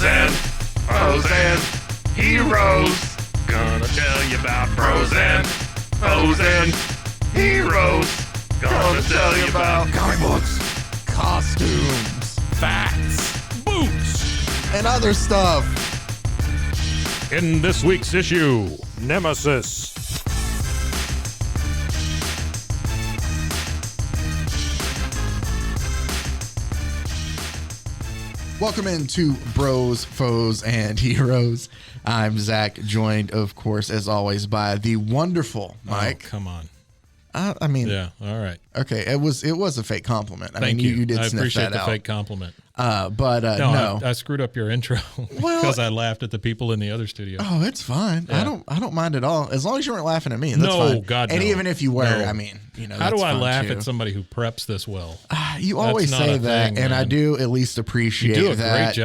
Bros and heroes. Gonna tell you about bros and heroes. Gonna tell you about comic books, costumes, Facts, boots. and other stuff. In this week's issue, Nemesis. Welcome into Bros, Foes, and Heroes. I'm Zach, joined, of course, as always, by the wonderful Mike. Oh, come on. I mean, Yeah, all right. okay, it was a fake compliment. Thank you. You did I sniff appreciate that the out. fake compliment. No. I screwed up your intro because I laughed at the people in the other studio. Oh, it's fine. Yeah. I don't mind at all. As long as you weren't laughing at me, that's No, fine. God, and no. even if you were, No. I mean, How that's do I fine laugh too. at somebody who preps this well? You That's always not say a that, thing, and I man. do at least appreciate You do a that. great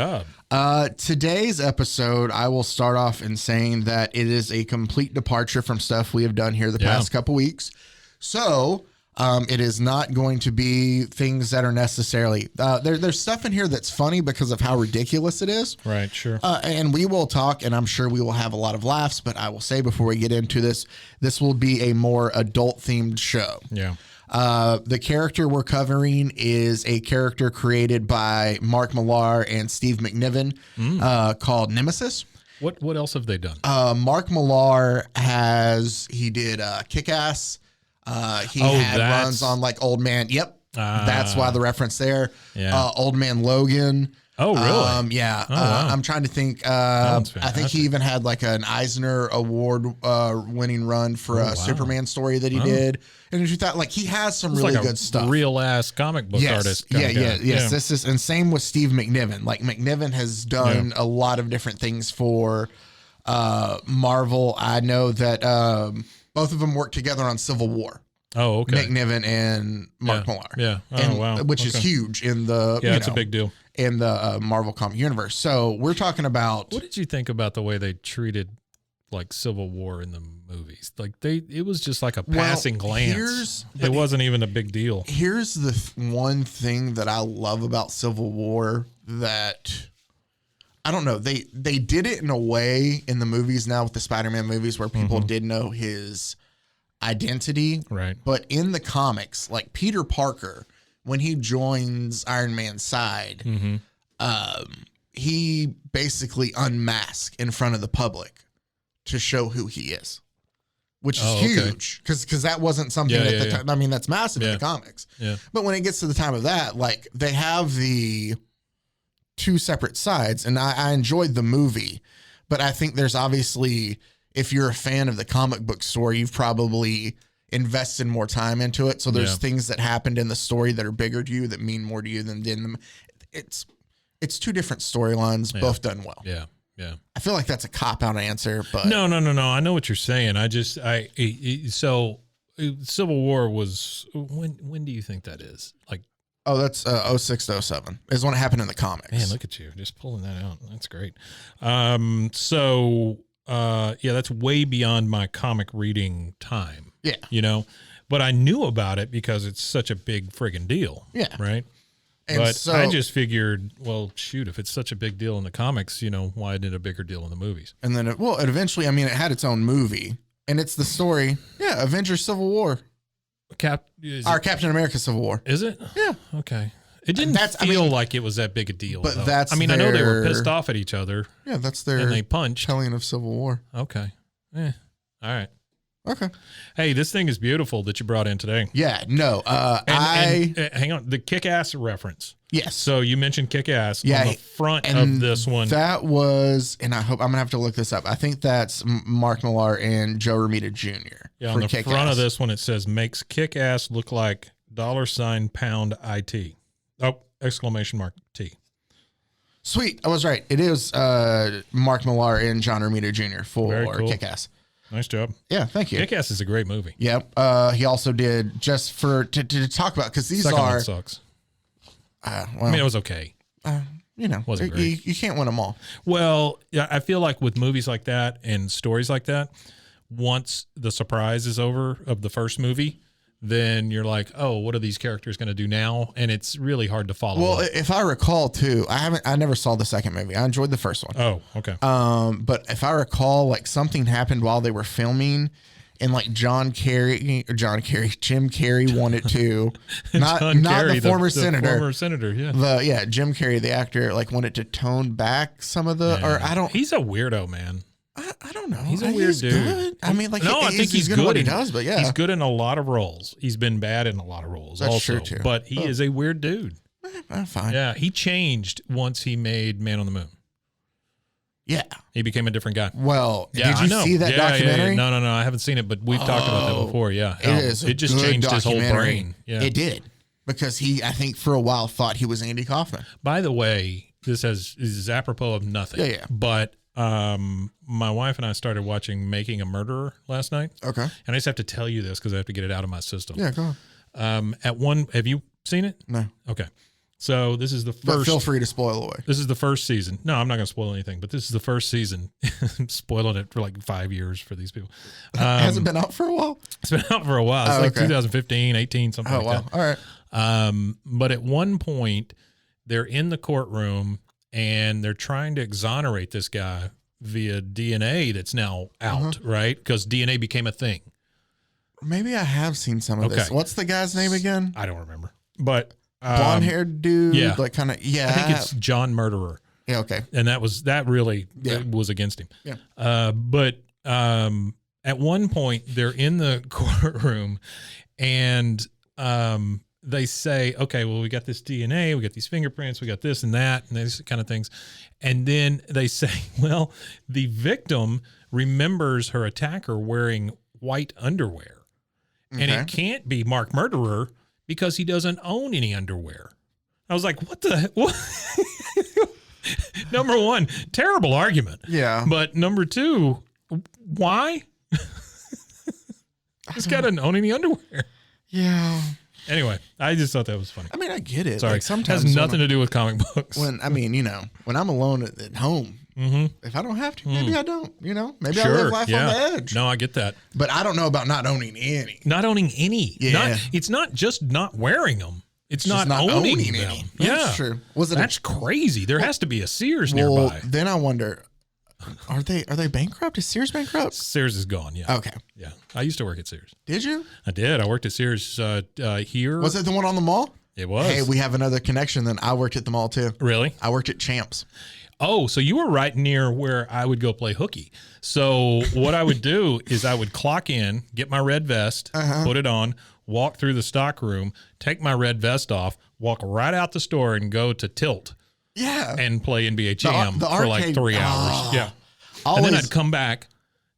job. Today's episode, I will start off in saying that it is a complete departure from stuff we have done here the past couple weeks. So it is not going to be things that are necessarily there's stuff in here that's funny because of how ridiculous it is. Right, sure. And we will talk, and I'm sure we will have a lot of laughs. But I will say before we get into this will be a more adult themed show. Yeah. The character we're covering is a character created by Mark Millar and Steve McNiven called Nemesis. What else have they done? Mark Millar he did Kick-Ass. He had runs on like Old Man. Yep. That's why the reference there. Yeah. Old Man Logan. Oh, really? Yeah. wow. I'm trying to think. one's I think he even had like an Eisner Award winning run for a Superman story that he did. And you thought like he has some really like good stuff. Real ass comic book artist. Yes. This is, and same with Steve McNiven. Like McNiven has done a lot of different things for Marvel. I know that both of them worked together on Civil War. Oh, okay. McNiven and Mark Millar. Yeah. Oh, wow. Which is huge in the it's a big deal in the Marvel comic universe. So we're talking about. What did you think about the way they treated like Civil War in the movies? Like it was just like a passing glance. It wasn't even a big deal. Here's the one thing that I love about Civil War that I don't know. They did it in a way in the movies now with the Spider-Man movies where people did know his identity. Right. But in the comics, like Peter Parker, when he joins Iron Man's side, he basically unmasks in front of the public to show who he is, which is huge because that wasn't something at the time. I mean, that's massive in the comics. Yeah. But when it gets to the time of that, like they have the two separate sides, and I enjoyed the movie, but I think there's obviously, if you're a fan of the comic book story, you've probably invested more time into it. So there's things that happened in the story that are bigger to you, that mean more to you than did them. It's two different storylines, both done well. Yeah. Yeah. I feel like that's a cop-out answer, but No. I know what you're saying. So Civil War was, when do you think that is? Like, that's 06 to 07 is when it happened in the comics. man, look at you, just pulling that out. That's great. That's way beyond my comic reading time. Yeah. But I knew about it because it's such a big friggin' deal. Yeah. Right. And but so, I just figured, well, shoot, if it's such a big deal in the comics, why isn't it a bigger deal in the movies? And then, it eventually, I mean, it had its own movie, and it's the story. Yeah, Avengers Civil War. Captain America Civil War. Is it? Yeah. Okay. It didn't feel like it was that big a deal. But though. that's I know they were pissed off at each other. Yeah, that's their and they punched. telling of Civil War. Okay. All right. Okay. Hey, this thing is beautiful that you brought in today. Yeah, no. Hang on, the Kick-Ass reference. Yes. So you mentioned Kick-Ass on the front and of this one. That was, and I'm going to have to look this up. I think that's Mark Millar and Joe Romita Jr. Yeah, on the front of this one, it says, makes Kick-Ass look like $pound IT. Oh, exclamation mark T. Sweet. I was right. It is Mark Millar and John Romita Jr. for cool. Kick-Ass. Nice job. Yeah, thank you. Kick-Ass is a great movie. Yep. He also did, just for to talk about, because these Second are one sucks. Well, I mean, it was okay. Wasn't great. You can't win them all. Well, yeah, I feel like with movies like that and stories like that, once the surprise is over of the first movie, then you're like, oh, what are these characters going to do now? And it's really hard to follow. Well, up. if I recall too, I never saw the second movie. I enjoyed the first one. Oh, okay. But if I recall, like something happened while they were filming, and like Jim Carrey wanted to, not the former senator. The former senator, yeah. Jim Carrey, the actor, like wanted to tone back some of the, or I don't. He's a weirdo, man. I don't know. He's a weird dude. Good. I mean, like, no, I think he's good at what he in, does, but yeah, he's good in a lot of roles. He's been bad in a lot of roles, that's also. true too. But he is a weird dude. Fine. Yeah, he changed once he made Man on the Moon. Yeah, he became a different guy. Well, did you see that documentary? No, I haven't seen it, but we've talked about that before. Yeah, it just changed his whole brain. Yeah, it did, because he, I think, for a while thought he was Andy Kaufman. By the way, this is apropos of nothing. Yeah. But my wife and I started watching Making a Murderer last night. Okay. And I just have to tell you this because I have to get it out of my system. Yeah, go on. Have you seen it? No. Okay. So this is the first. But feel free to spoil away. This is the first season. No, I'm not going to spoil anything, but this is the first season. I'm spoiling it for like 5 years for these people. Has it been out for a while? It's been out for a while. It's 2015, 18, something like that. All right. But at one point, they're in the courtroom and they're trying to exonerate this guy via DNA that's now out, right? Because DNA became a thing. Maybe I have seen some of this. What's the guy's name again? I don't remember. But blonde-haired dude, like kind of, I think it's John Murderer. Yeah, okay. And that really was against him. Yeah. But at one point, they're in the courtroom and they say, okay, well, we got this DNA, we got these fingerprints, we got this and that, and these kind of things. And then they say, well, the victim remembers her attacker wearing white underwear. Okay. And it can't be Mark Murderer because he doesn't own any underwear. I was like, what? Number one, terrible argument. Yeah. But number two, why? This guy doesn't own any underwear. Yeah. Anyway, I just thought that was funny. I mean, I get it. Sorry, like sometimes it has nothing to do with comic books. When I'm alone at home, if I don't have to, maybe I don't. Maybe I live life on the edge. No, I get that. But I don't know about not owning any. Not owning any. Yeah. It's not just not wearing them. It's not owning them. Any. Yeah, that's true. That's crazy. There has to be a Sears nearby. Then I wonder, are they bankrupt? Is Sears bankrupt? Sears is gone. Yeah. Okay. Yeah. I used to work at Sears. Did you? I did. I worked at Sears here. Was it the one on the mall? It was. Hey, we have another connection. Then I worked at the mall too. Really? I worked at Champs. Oh, so you were right near where I would go play hooky. So what I would do is I would clock in, get my red vest, put it on, walk through the stock room, take my red vest off, walk right out the store and go to Tilt. Yeah. And play NBA Jam the for like 3 hours. Yeah. And then I'd come back,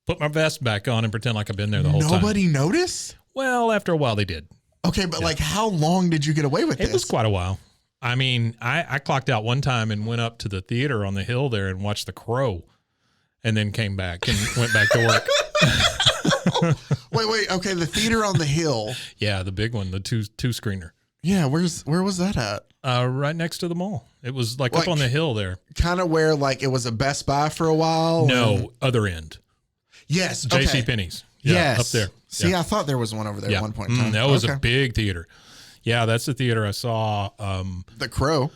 put my vest back on and pretend like I've been there the whole time. Nobody noticed? Well, after a while they did. Okay, but like how long did you get away with this? It was quite a while. I mean, I clocked out one time and went up to the theater on the hill there and watched The Crow and then came back and went back to work. Wait. Okay, the theater on the hill. Yeah, the big one, the two screener. Yeah, where was that at? Right next to the mall. It was like up on the hill there. Kind of where like it was a Best Buy for a while? No, other end. Yes. J.C. Penney's. Yeah, yes. Up there. See, I thought there was one over there at one point in time. That was a big theater. Yeah, that's the theater I saw. The Crow.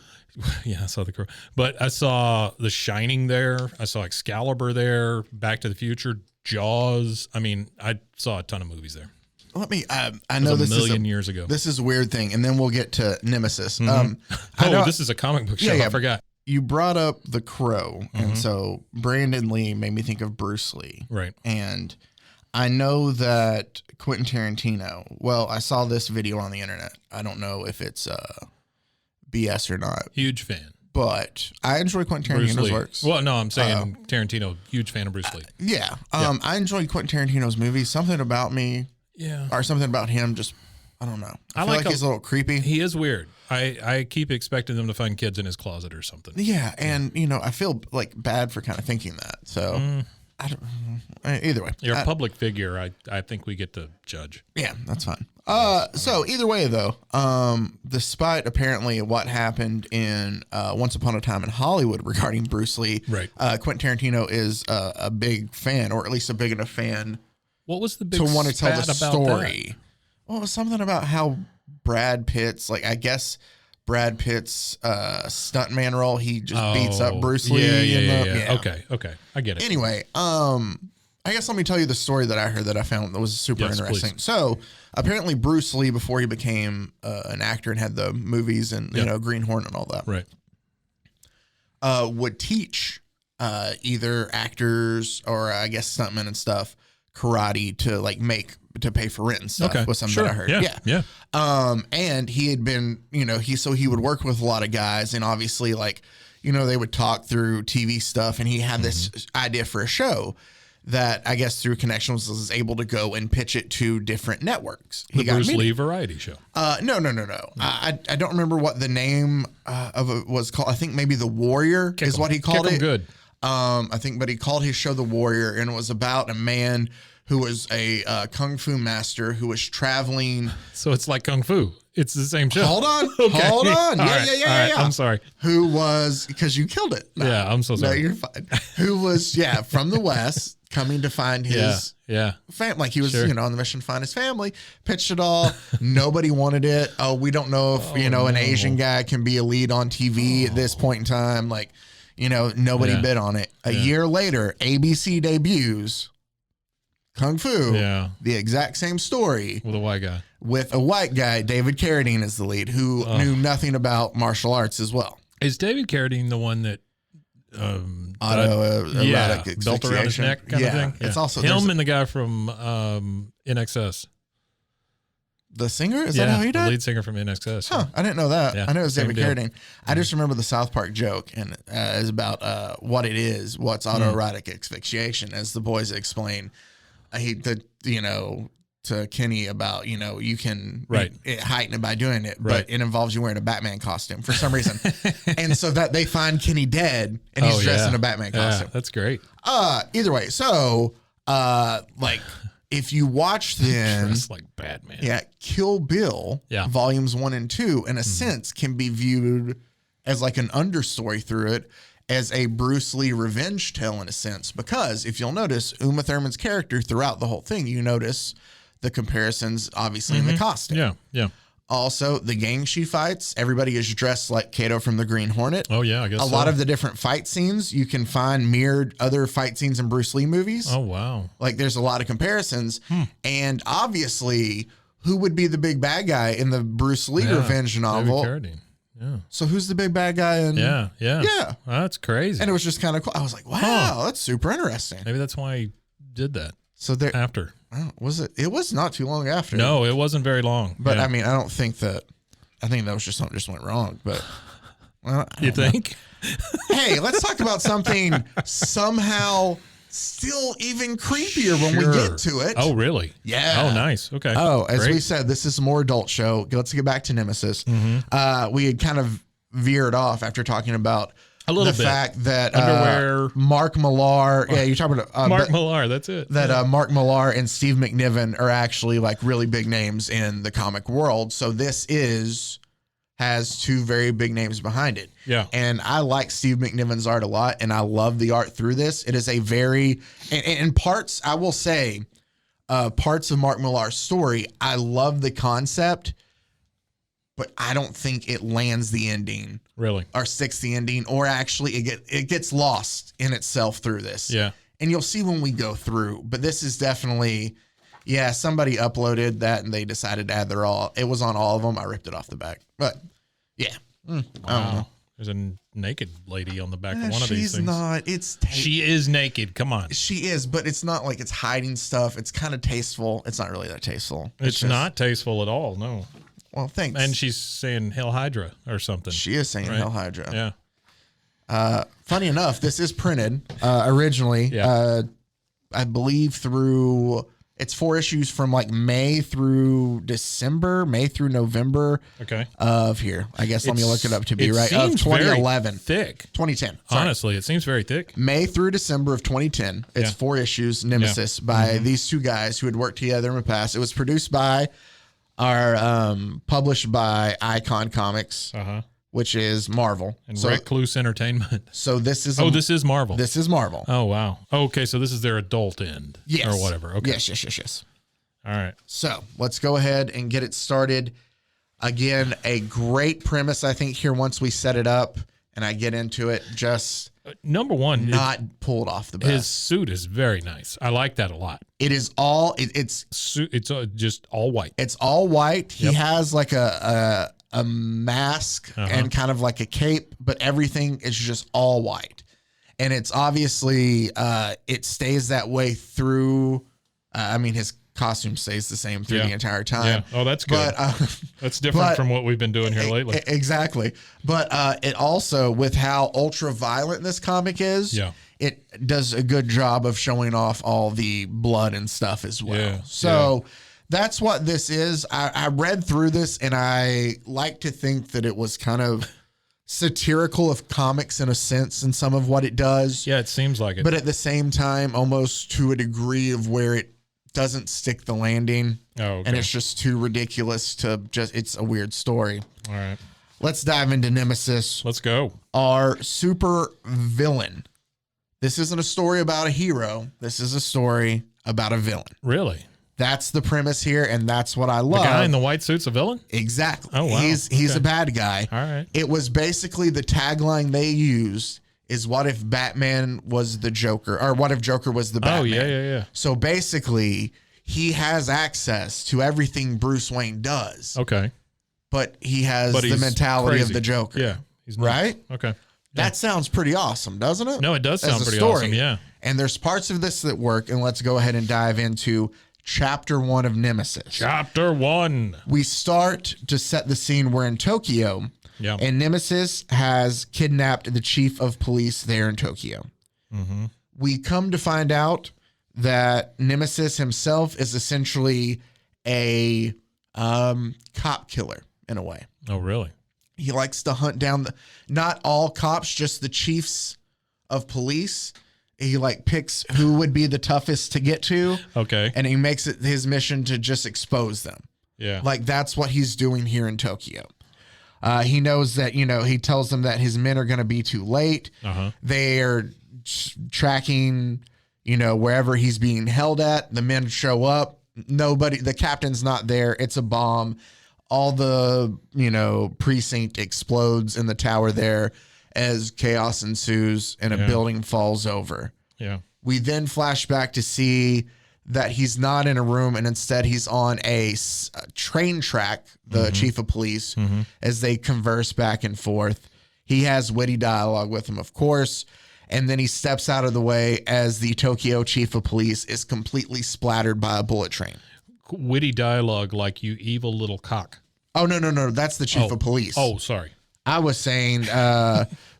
Yeah, I saw The Crow. But I saw The Shining there. I saw Excalibur there. Back to the Future. Jaws. I mean, I saw a ton of movies there. Let me. I know this is a million years ago. This is a weird thing, and then we'll get to Nemesis. This is a comic book show. I forgot. You brought up The Crow, and so Brandon Lee made me think of Bruce Lee. Right. And I know that Quentin Tarantino. Well, I saw this video on the internet. I don't know if it's BS or not. Huge fan. But I enjoy Quentin Tarantino's works. Well, no, I'm saying Tarantino, huge fan of Bruce Lee. Yeah. I enjoy Quentin Tarantino's movies. Something about me. Yeah. Or something about him just, I don't know. I feel like he's a little creepy. He is weird. I keep expecting them to find kids in his closet or something. Yeah. And, I feel like bad for kind of thinking that. So, I don't either way. You're a public figure. I think we get to judge. Yeah, that's fine. So either way, though, despite apparently what happened in Once Upon a Time in Hollywood regarding Bruce Lee, right? Quentin Tarantino is a big fan, or at least a big enough fan. What was the big to want to tell the story? Well, it was something about how Brad Pitt's, like, I guess Brad Pitt's stuntman role, he just beats up Bruce Lee. Yeah. Okay. I get it. Anyway, I guess let me tell you the story that I heard that I found that was super interesting. Please. So apparently Bruce Lee, before he became an actor and had the movies and, you know, Green Hornet and all that, right, would teach either actors or I guess stuntmen and stuff karate to pay for rent and stuff was something that I heard. Yeah. And he had been, you know, he would work with a lot of guys, and obviously, like, you know, they would talk through TV stuff, and he had this idea for a show that I guess through connections was able to go and pitch it to different networks. The Bruce Lee variety show. No. I don't remember what the name of it was called. I think maybe The Warrior is what he called it. Good. But he called his show The Warrior, and it was about a man who was a kung fu master who was traveling. So it's like kung fu. It's the same show. Hold on. Yeah. I'm sorry. Who was, because you killed it. No, yeah, I'm so sorry. No, you're fine. Who was, from the West, coming to find his family. Like he was, you know, on the mission to find his family. Pitched it all. Nobody wanted it. Oh, we don't know if, an Asian guy can be a lead on TV at this point in time. Like, you know, nobody bid on it. A year later, ABC debuts Kung Fu, the exact same story. With a white guy. With a white guy, David Carradine is the lead, who knew nothing about martial arts as well. Is David Carradine the one that autoerotic belt around his neck kind of thing? Yeah. It's also him and the guy from NXS. The singer? Is that how he died? The lead singer from NXS. Huh, I didn't know that. Yeah, I know it was David deal. Carradine. I just remember the South Park joke, and is about what it is, what's autoerotic asphyxiation, as the boys explain. To Kenny about, you can heighten it by doing it, but it involves you wearing a Batman costume for some reason. And so that they find Kenny dead and he's dressed in a Batman costume. That's great. Either way. So, if you watch then dressed like Batman. Yeah. Kill Bill volumes 1 and 2 in a sense can be viewed as like an understory through it, as a Bruce Lee revenge tale in a sense, because if you'll notice Uma Thurman's character throughout the whole thing, you notice the comparisons obviously in the costume. Yeah. Also, the gang she fights, everybody is dressed like Kato from the Green Hornet. Oh yeah, I guess a lot of the different fight scenes you can find mirrored other fight scenes in Bruce Lee movies. Oh wow. Like there's a lot of comparisons. And obviously, who would be the big bad guy in the Bruce Lee revenge novel? David Carradine. Yeah. So who's the big bad guy in? Yeah. Well, that's crazy. And it was just kind of cool. I was like, wow, that's super interesting. Maybe that's why he did that. So there after. Was it? It was not too long after. No, it wasn't very long. But I mean, I think that was just something just went wrong. But you think? Hey, let's talk about something somehow still even creepier when we get to it. Oh, really? Yeah. Oh, nice. Okay. Oh, as we said, this is a more adult show. Let's get back to Nemesis. We had kind of veered off after talking about the fact that underwear. Mark Millar. Yeah, you're talking about Mark Millar. That's it. That Mark Millar and Steve McNiven are actually like really big names in the comic world. So this has two very big names behind it. Yeah. And I like Steve McNiven's art a lot, and I love the art through this. It is a very, in parts, I will say, parts of Mark Millar's story, I love the concept, but I don't think it lands the ending. Really? Or sticks the ending, or actually it gets lost in itself through this. Yeah. And you'll see when we go through, but this is definitely, somebody uploaded that and they decided to add it was on all of them. I ripped it off the back, but I don't know. There's a naked lady on the back of one of these things. She's not. She is naked. Come on. She is, but it's not like it's hiding stuff. It's kind of tasteful. It's not really that tasteful. It's not tasteful at all. No. Well, thanks. And she's saying Hail Hydra or something. She is saying Hail Hydra. Yeah. Funny enough, this is printed originally, I believe it's 4 issues from like May through November. Okay. Of here. I guess let me look it up to be right. Of Seems 2011. Thick. 2010. Sorry. Honestly, it seems very thick. May through December of 2010. It's 4 issues, Nemesis, by these two guys who had worked together in the past. It was produced by published by Icon Comics, which is Marvel. And Recluse Entertainment. So this is... this is Marvel. This is Marvel. Oh, wow. Okay, so this is their adult end. Yes. Or whatever. Okay. Yes. All right. So let's go ahead and get it started. Again, a great premise, I think, here once we set it up and I get into it. Just number one, not pulled off the best. His suit is very nice. I like that a lot. It is all it's just all white. It's all white. He has like a mask and kind of like a cape, but everything is just all white. And it's obviously it stays that way through. I mean, his costume stays the same through the entire time. Yeah. Oh, that's good. But, that's different from what we've been doing here lately. Exactly. But it also, with how ultra violent this comic is, it does a good job of showing off all the blood and stuff as well. Yeah. So that's what this is. I read through this and I like to think that it was kind of satirical of comics in a sense in some of what it does. Yeah, it seems like it. But at the same time, almost to a degree of where it doesn't stick the landing. Oh, okay. And it's just too ridiculous to it's a weird story. All right. Let's dive into Nemesis. Let's go. Our super villain. This isn't a story about a hero. This is a story about a villain. Really? That's the premise here, and that's what I love. The guy in the white suit's a villain? Exactly. Oh, wow. He's a bad guy. All right. It was basically the tagline they used is what if Batman was the Joker, or what if Joker was the Batman? Oh, yeah. So basically, he has access to everything Bruce Wayne does. Okay. But he has the mentality of the Joker. Yeah. He's nuts. Right? Okay. That sounds pretty awesome, doesn't it? No, it does sound pretty awesome. Yeah. And there's parts of this that work, and let's go ahead and dive into Chapter 1 of Nemesis. Chapter 1. We start to set the scene. We're in Tokyo. Yeah. And Nemesis has kidnapped the chief of police there in Tokyo. Mm-hmm. We come to find out that Nemesis himself is essentially a cop killer in a way. Oh, really? He likes to hunt down not all cops, just the chiefs of police. He picks who would be the toughest to get to. Okay. And he makes it his mission to just expose them. Yeah. That's what he's doing here in Tokyo. He knows that, he tells them that his men are going to be too late. They are tracking, wherever he's being held at. The men show up. The captain's not there. It's a bomb. All the, precinct explodes in the tower there as chaos ensues and a building falls over. Yeah. We then flash back to see that he's not in a room and instead he's on a train track, the chief of police, as they converse back and forth. He has witty dialogue with him, of course. And then he steps out of the way as the Tokyo chief of police is completely splattered by a bullet train. Witty dialogue like you evil little cock. Oh, no. That's the chief of police. Oh, sorry. I was saying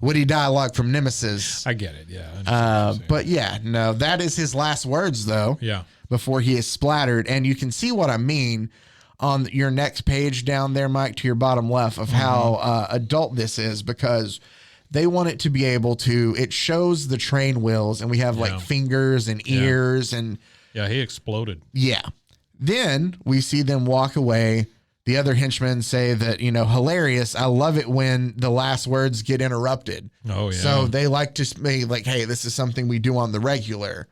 witty dialogue from Nemesis. I get it. Yeah. But yeah, no, that is his last words, though. Yeah. Before he is splattered. And you can see what I mean on your next page down there, Mike, to your bottom left of how adult this is, because they want it to be able to, it shows the train wheels and we have fingers and ears and. Yeah, he exploded. Yeah. Then we see them walk away. The other henchmen say that, hilarious. I love it when the last words get interrupted. Oh, yeah. So they like to be like, hey, this is something we do on the regular.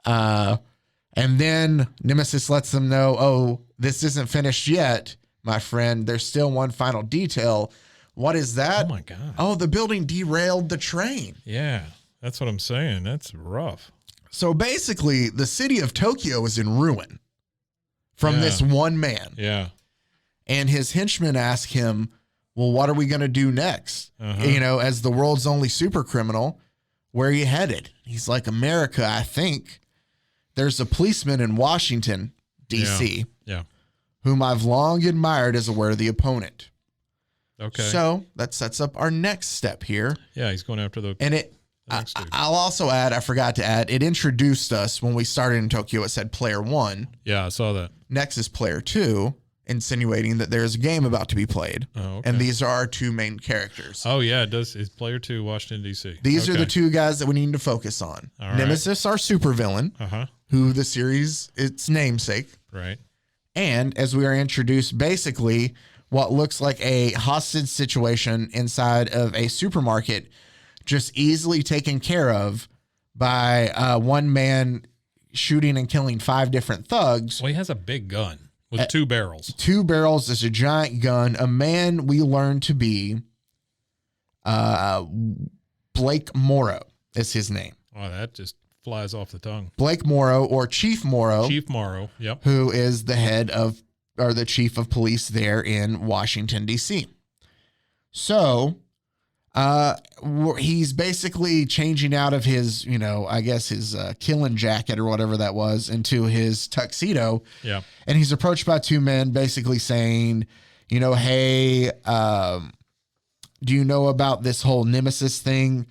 And then Nemesis lets them know, oh, this isn't finished yet, my friend. There's still one final detail. What is that? Oh, my God. Oh, the building derailed the train. Yeah, that's what I'm saying. That's rough. So basically, the city of Tokyo is in ruin from this one man. Yeah. And his henchmen ask him, well, what are we going to do next? As the world's only super criminal, where are you headed? He's like, America, I think. There's a policeman in Washington, D.C., whom I've long admired as a worthy opponent. Okay. So that sets up our next step here. Yeah, he's going after the. And I'll also add, I forgot to add, it introduced us when we started in Tokyo. It said player 1. Yeah, I saw that. Next is player 2, insinuating that there's a game about to be played. Oh, okay. And these are our two main characters. Oh, yeah, it does. It's player 2, Washington, D.C. These are the two guys that we need to focus on. All right. Nemesis, our supervillain, who the series, its namesake. Right. And as we are introduced, basically what looks like a hostage situation inside of a supermarket, just easily taken care of by one man shooting and killing 5 different thugs. Well, he has a big gun with 2 barrels. 2 barrels is a giant gun. A man we learned to be Blake Morrow is his name. Oh, that just flies off the tongue. Blake Morrow, or Chief Morrow. Chief Morrow, yep. Who is the head of, or the chief of police there in Washington, D.C. So he's basically changing out of his, you know, I guess his killing jacket or whatever that was into his tuxedo. Yeah. And he's approached by 2 men basically saying, you know, hey, do you know about this whole Nemesis thing?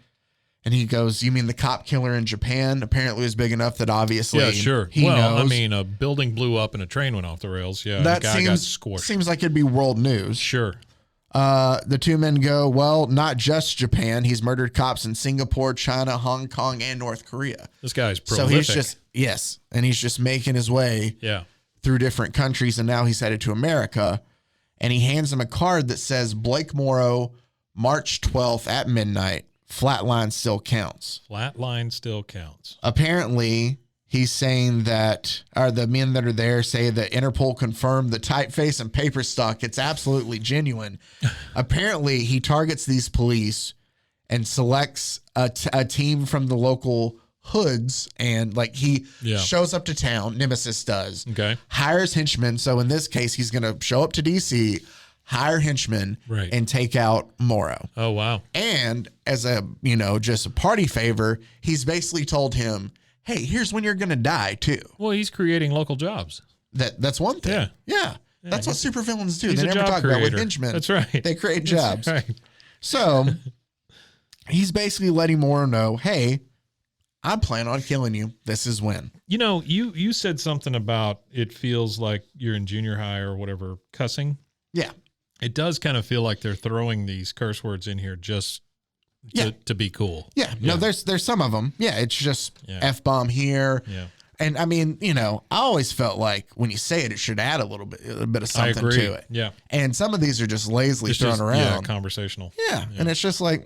And he goes, you mean the cop killer in Japan? Apparently it was big enough that obviously he knows. I mean, a building blew up and a train went off the rails. Yeah, that the guy got squished. Seems like it'd be world news. Sure. The 2 men go, well, not just Japan. He's murdered cops in Singapore, China, Hong Kong, and North Korea. This guy's prolific. So he's just, yes, and he's just making his way through different countries, and now he's headed to America. And he hands him a card that says, Blake Morrow, March 12th at midnight. Flatline still counts. Flatline still counts. Apparently, he's saying that, or the men that are there say that Interpol confirmed the typeface and paper stock. It's absolutely genuine. Apparently, he targets these police and selects a team from the local hoods, and like he shows up to town. Nemesis does. Okay. Hires henchmen. So in this case, he's going to show up to DC, hire henchmen, and take out Morrow. Oh, wow. And as a, you know, just a party favor, he's basically told him, hey, here's when you're going to die too. Well, he's creating local jobs. That's one thing. Yeah. That's what supervillains do. They never talk about with henchmen. That's right. They create jobs. Right. So he's basically letting Morrow know, hey, I plan on killing you. This is when. You know, you said something about it feels like you're in junior high or whatever cussing. Yeah. It does kind of feel like they're throwing these curse words in here just to be cool. Yeah. No, there's some of them. Yeah. It's just F-bomb here. Yeah. And I mean, you know, I always felt like when you say it, it should add a bit of something to it. Yeah. And some of these are just lazily thrown around. Yeah, conversational. Yeah. And it's just like,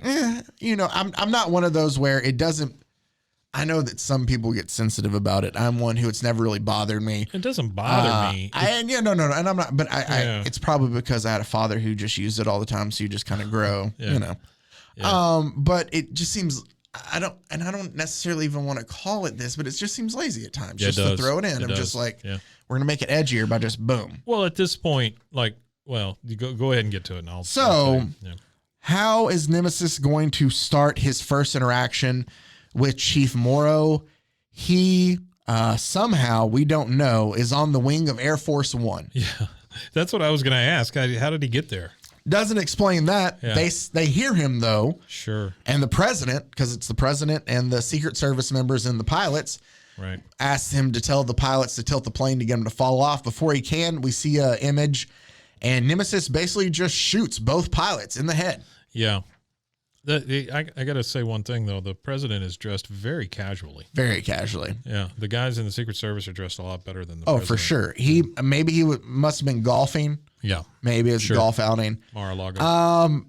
you know, I'm not one of those where it doesn't. I know that some people get sensitive about it. I'm one who it's never really bothered me. It doesn't bother me. No. And I'm not, but it's probably because I had a father who just used it all the time. So you just kind of grow, you know. Yeah. But it just seems, I don't necessarily even want to call it this, but it just seems lazy at times just to throw it in. I'm just like, we're going to make it edgier by just boom. Well, at this point, like, well, you go ahead and get to it. And I'll how is Nemesis going to start his first interaction with Chief Morrow? He somehow, we don't know, is on the wing of Air Force One. Yeah, that's what I was going to ask. How did he get there? Doesn't explain that. Yeah. They hear him though. Sure. And the president, because it's the president and the Secret Service members and the pilots, asks him to tell the pilots to tilt the plane to get him to fall off. Before he can, we see an image, and Nemesis basically just shoots both pilots in the head. Yeah. I got to say one thing, though. The president is dressed very casually. Very casually. Yeah. The guys in the Secret Service are dressed a lot better than the president. Oh, for sure. Maybe he must have been golfing. Yeah. Maybe it's a golf outing. Mar-a-Lago.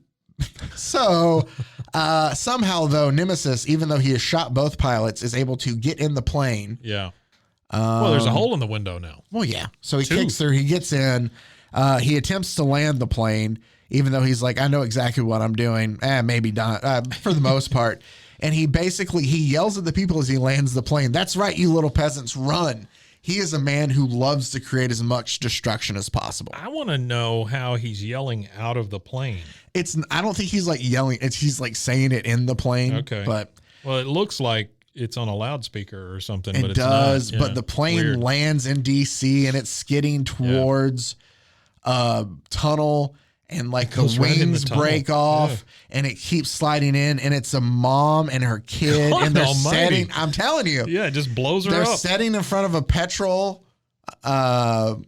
So somehow, though, Nemesis, even though he has shot both pilots, is able to get in the plane. Yeah. Well, there's a hole in the window now. Well, yeah. So he kicks through. He gets in. He attempts to land the plane, even though he's like, I know exactly what I'm doing. Maybe not, for the most part. And he yells at the people as he lands the plane. That's right, you little peasants, run. He is a man who loves to create as much destruction as possible. I want to know how he's yelling out of the plane. I don't think he's like yelling. He's like saying it in the plane. Okay. Well, it looks like it's on a loudspeaker or something. It but does, it's not. But the plane lands in DC and it's skidding towards a tunnel. And like the wings break off and it keeps sliding in, and it's a mom and her kid, and they're setting, I'm telling you. Yeah, it just blows her up. They're setting in front of a petrol truck,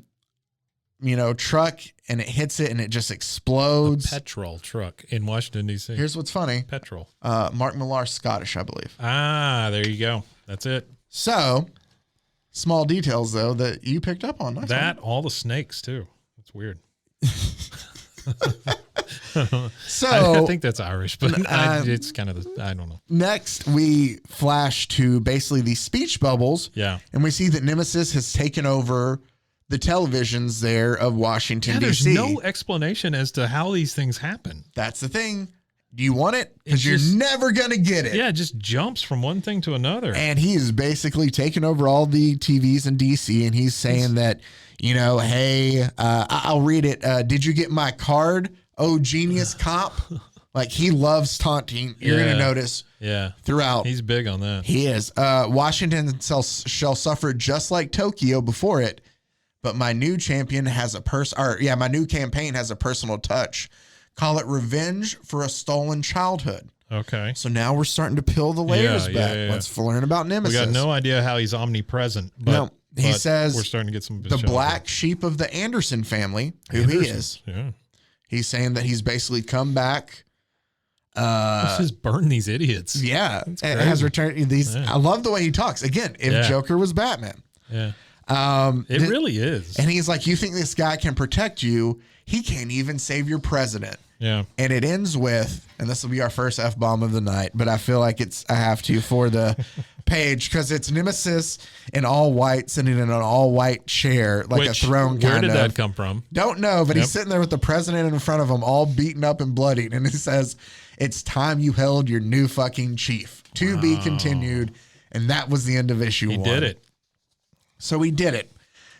and it hits it and it just explodes. A petrol truck in Washington, D.C. Here's what's funny. Petrol. Mark Millar's Scottish, I believe. Ah, there you go. That's it. So, small details though that you picked up on. All the snakes too. That's weird. So I think that's Irish, but it's kind of I don't know. Next, we flash to basically these speech bubbles. Yeah. And we see that Nemesis has taken over the televisions there of Washington, There's D.C. no explanation as to how these things happen. That's the thing. Do you want it? Because you're just never going to get it. Yeah, it just jumps from one thing to another. And he is basically taking over all the TVs in D.C. and he's saying that, you know, hey, I'll read it. Did you get my card? Oh, genius cop. Like, he loves taunting. You're going to notice throughout. He's big on that. He is. Washington shall suffer just like Tokyo before it, but my new champion has my new campaign has a personal touch. Call it revenge for a stolen childhood. Okay. So now we're starting to peel the layers back. Let's learn about Nemesis. We got no idea how he's omnipresent. But, no, he says we're starting to get some the black sheep of the Anderson family, who he is. Yeah. He's saying that he's basically come back. Let's just burn these idiots. Yeah. It has returned these. Yeah. I love the way he talks. Again, if Joker was Batman. Yeah. It really is. And he's like, you think this guy can protect you? He can't even save your president. Yeah. And it ends with, and this will be our first F-bomb of the night, but I feel like I have to for the page because it's Nemesis in all white sitting in an all white chair, like a throne kind of. Where did that come from? Don't know, but he's sitting there with the president in front of him, all beaten up and bloodied. And he says, it's time you held your new fucking chief. To be continued. And that was the end of issue 1. He did it. So he did it.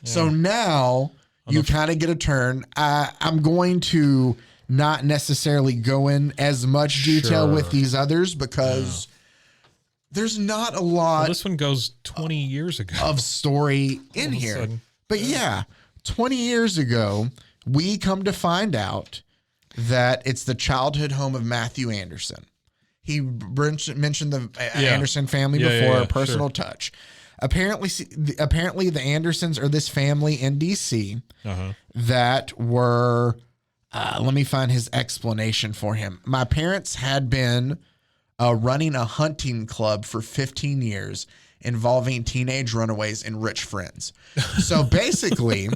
Yeah. So now you kind of get a turn. I'm going to not necessarily go in as much detail with these others because there's not a lot. Well, this one goes 20 years ago of story in here. But 20 years ago, we come to find out that it's the childhood home of Matthew Anderson. He mentioned the Anderson family before, a personal touch. Apparently, the Andersons are this family in D.C. That were, let me find his explanation for him. My parents had been running a hunting club for 15 years involving teenage runaways and rich friends. So basically,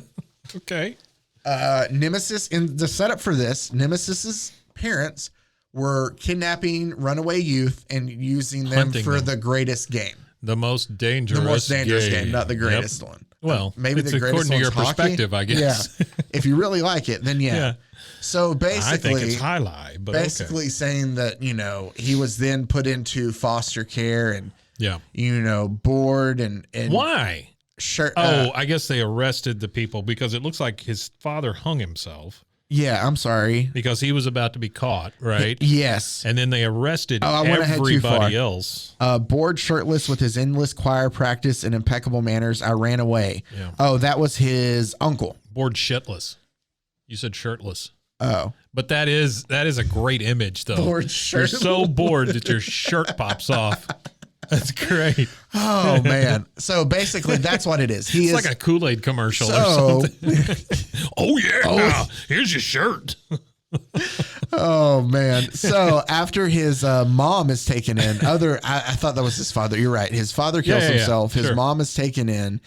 Nemesis, in the setup for this, Nemesis's parents were kidnapping runaway youth and using them for the greatest game. The most dangerous game, not the greatest one. Well, maybe the greatest according to your hockey. Perspective, I guess. Yeah. If you really like it, then So basically, I think it's highlight, but basically saying that, you know, he was then put into foster care and, you know, bored and why? Sure. I guess they arrested the people because it looks like his father hung himself. Yeah, I'm sorry. Because he was about to be caught, right? Yes. And then they arrested everybody else. Bored, shirtless, with his endless choir practice and impeccable manners, I ran away. Yeah. Oh, that was his uncle. Bored shitless. You said shirtless. Oh. But that is a great image, though. Bored shirtless. You're so bored that your shirt pops off. That's great. Oh, man. So basically, that's what it is. It's like a Kool-Aid commercial or something. Oh, yeah. Here's your shirt. Oh, man. So after his mom is taken in, I thought that was his father. You're right. His father kills himself. His mom is taken in.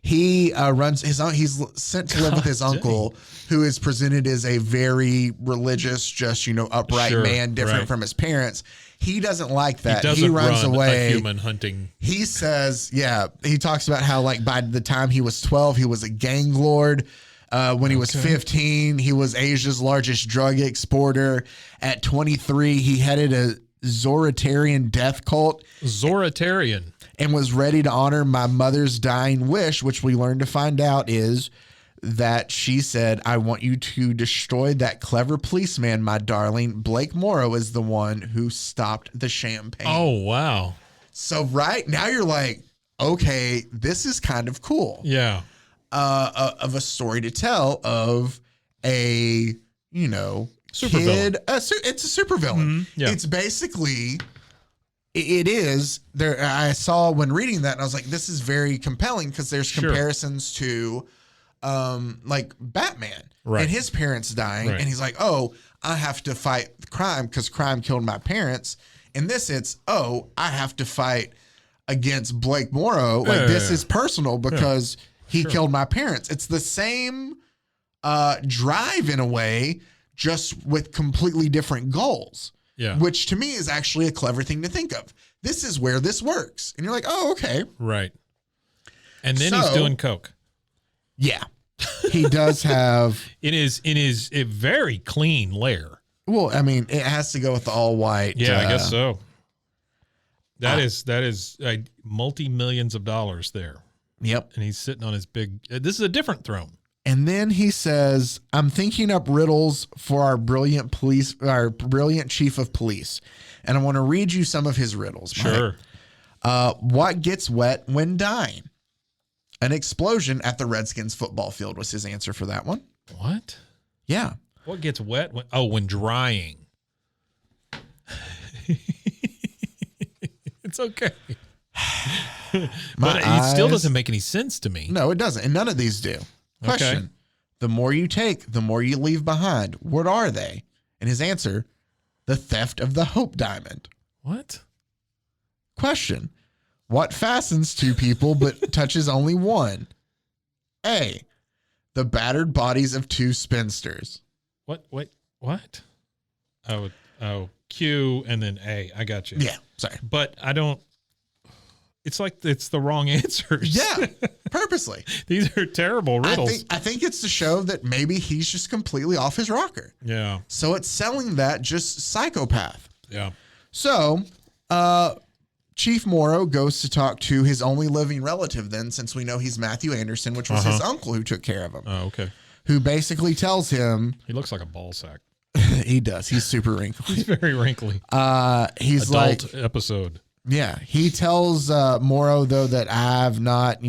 He runs his own. He's sent to live with his uncle, who is presented as a very religious, just, you know, upright man, different from his parents. He doesn't like that. He runs away. A human hunting. He says, he talks about how, like, by the time he was 12, he was a gang lord. When he was 15, he was Asia's largest drug exporter. At 23, he headed a Zoroastrian death cult. Zoroastrian. And was ready to honor my mother's dying wish, which we learned to find out is that she said, I want you to destroy that clever policeman, my darling. Blake Morrow is the one who stopped the champagne. Oh, wow. So right now you're like, okay, this is kind of cool. Yeah. Of a story to tell of a, you know, super kid. It's a supervillain. Mm-hmm. Yeah. It's basically... It is there. I saw when reading that, and I was like, "This is very compelling" because there's comparisons to, like Batman and his parents dying, and he's like, "Oh, I have to fight crime because crime killed my parents." In this, it's I have to fight against Blake Morrow. Like this is personal because he killed my parents. It's the same drive in a way, just with completely different goals. Yeah. Which to me is actually a clever thing to think of. This is where this works. And you're like, oh, okay. Right. And then he's doing coke. Yeah. He does have in his a very clean lair. Well, I mean, it has to go with the all white. Yeah, I guess so. That is multi-millions of dollars there. Yep. And he's sitting on his big. This is a different throne. And then he says, "I'm thinking up riddles for our brilliant chief of police, and I want to read you some of his riddles." Sure. What gets wet when dying? An explosion at the Redskins football field was his answer for that one. What? Yeah. What gets wet when drying? It's okay. But it still doesn't make any sense to me. No, it doesn't. And none of these do. Question. Okay. The more you take, the more you leave behind. What are they? And his answer, the theft of the Hope Diamond. What? Question. What fastens two people but touches only one? A, the battered bodies of two spinsters. What? Wait, what? Oh, Q and then A. I got you. Yeah, sorry. But I don't. It's like it's the wrong answers. Yeah, purposely. These are terrible riddles. I think it's to show that maybe he's just completely off his rocker. Yeah. So it's selling that just psychopath. Yeah. So, Chief Morrow goes to talk to his only living relative then, since we know he's Matthew Anderson, which was his uncle who took care of him. Oh, okay. Who basically tells him... He looks like a ball sack. He does. He's super wrinkly. He's very wrinkly. He's Adult episode. Yeah. He tells Morrow, though, that I've not,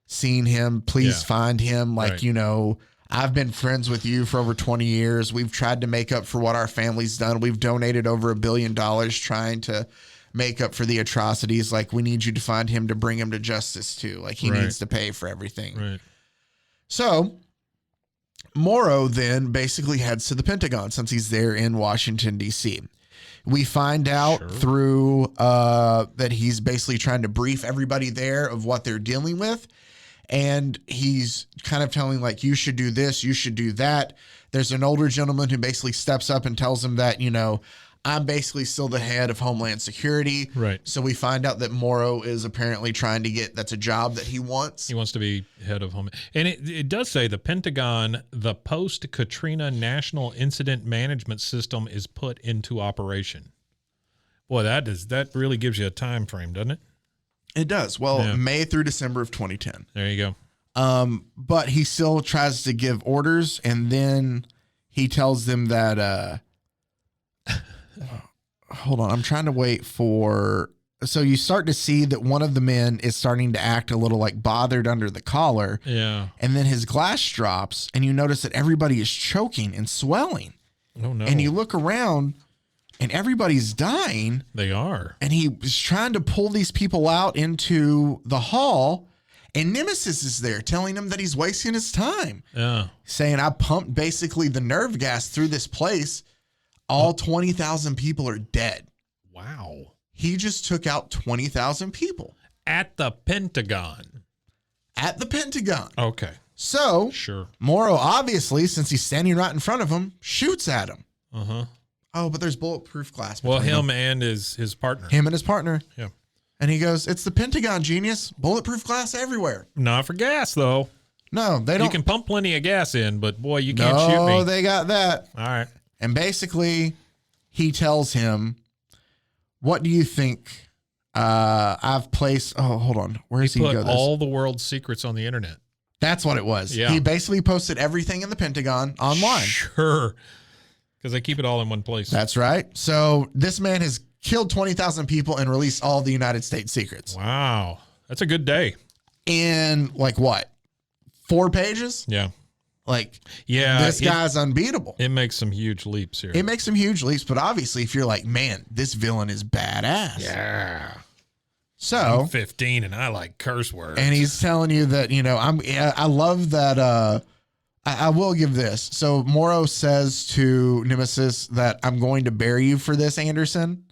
seen him. Please find him. Like, right. I've been friends with you for over 20 years. We've tried to make up for what our family's done. We've donated over $1 billion trying to make up for the atrocities. Like, we need you to find him to bring him to justice too. Like, he needs to pay for everything. Right. So Morrow then basically heads to the Pentagon since he's there in Washington, D.C. We find out through that he's basically trying to brief everybody there of what they're dealing with. And he's kind of telling, like, you should do this, you should do that. There's an older gentleman who basically steps up and tells him that, I'm basically still the head of Homeland Security. Right. So we find out that Morrow is apparently trying to that's a job that he wants. He wants to be head of Homeland. And it does say the Pentagon, the post-Katrina National Incident Management System is put into operation. Boy, that really gives you a time frame, doesn't it? It does. Well, May through December of 2010. There you go. But he still tries to give orders, and then he tells them that hold on, I'm trying to wait for... So you start to see that one of the men is starting to act a little like bothered under the collar. Yeah. And then his glass drops, and you notice that everybody is choking and swelling. Oh, no. And you look around, and everybody's dying. They are. And he was trying to pull these people out into the hall, and Nemesis is there telling him that he's wasting his time. Yeah. Saying, I pumped basically the nerve gas through this place. All 20,000 people are dead. Wow. He just took out 20,000 people. At the Pentagon. At the Pentagon. Okay. So, sure. Morrow, obviously, since he's standing right in front of him, shoots at him. Uh-huh. Oh, but there's bulletproof glass. Well, him and his partner. Him and his partner. Yeah. And he goes, it's the Pentagon, genius. Bulletproof glass everywhere. Not for gas, though. No, they don't. You can pump plenty of gas in, but boy, you can't shoot me. No, they got that. All right. And basically, he tells him, what do you think I've placed? Oh, hold on. Where does he put go? All the world's secrets on the internet. That's what it was. Yeah. He basically posted everything in the Pentagon online. Sure. Because they keep it all in one place. That's right. So this man has killed 20,000 people and released all the United States secrets. Wow. That's a good day. In like what? 4 pages? Yeah. Like, yeah, this guy's unbeatable. It makes some huge leaps here. It makes some huge leaps, but obviously if you're like, man, this villain is badass. Yeah. So I'm 15 and I like curse words. And he's telling you that, I love that. I will give this. So Morrow says to Nemesis that I'm going to bury you for this, Anderson.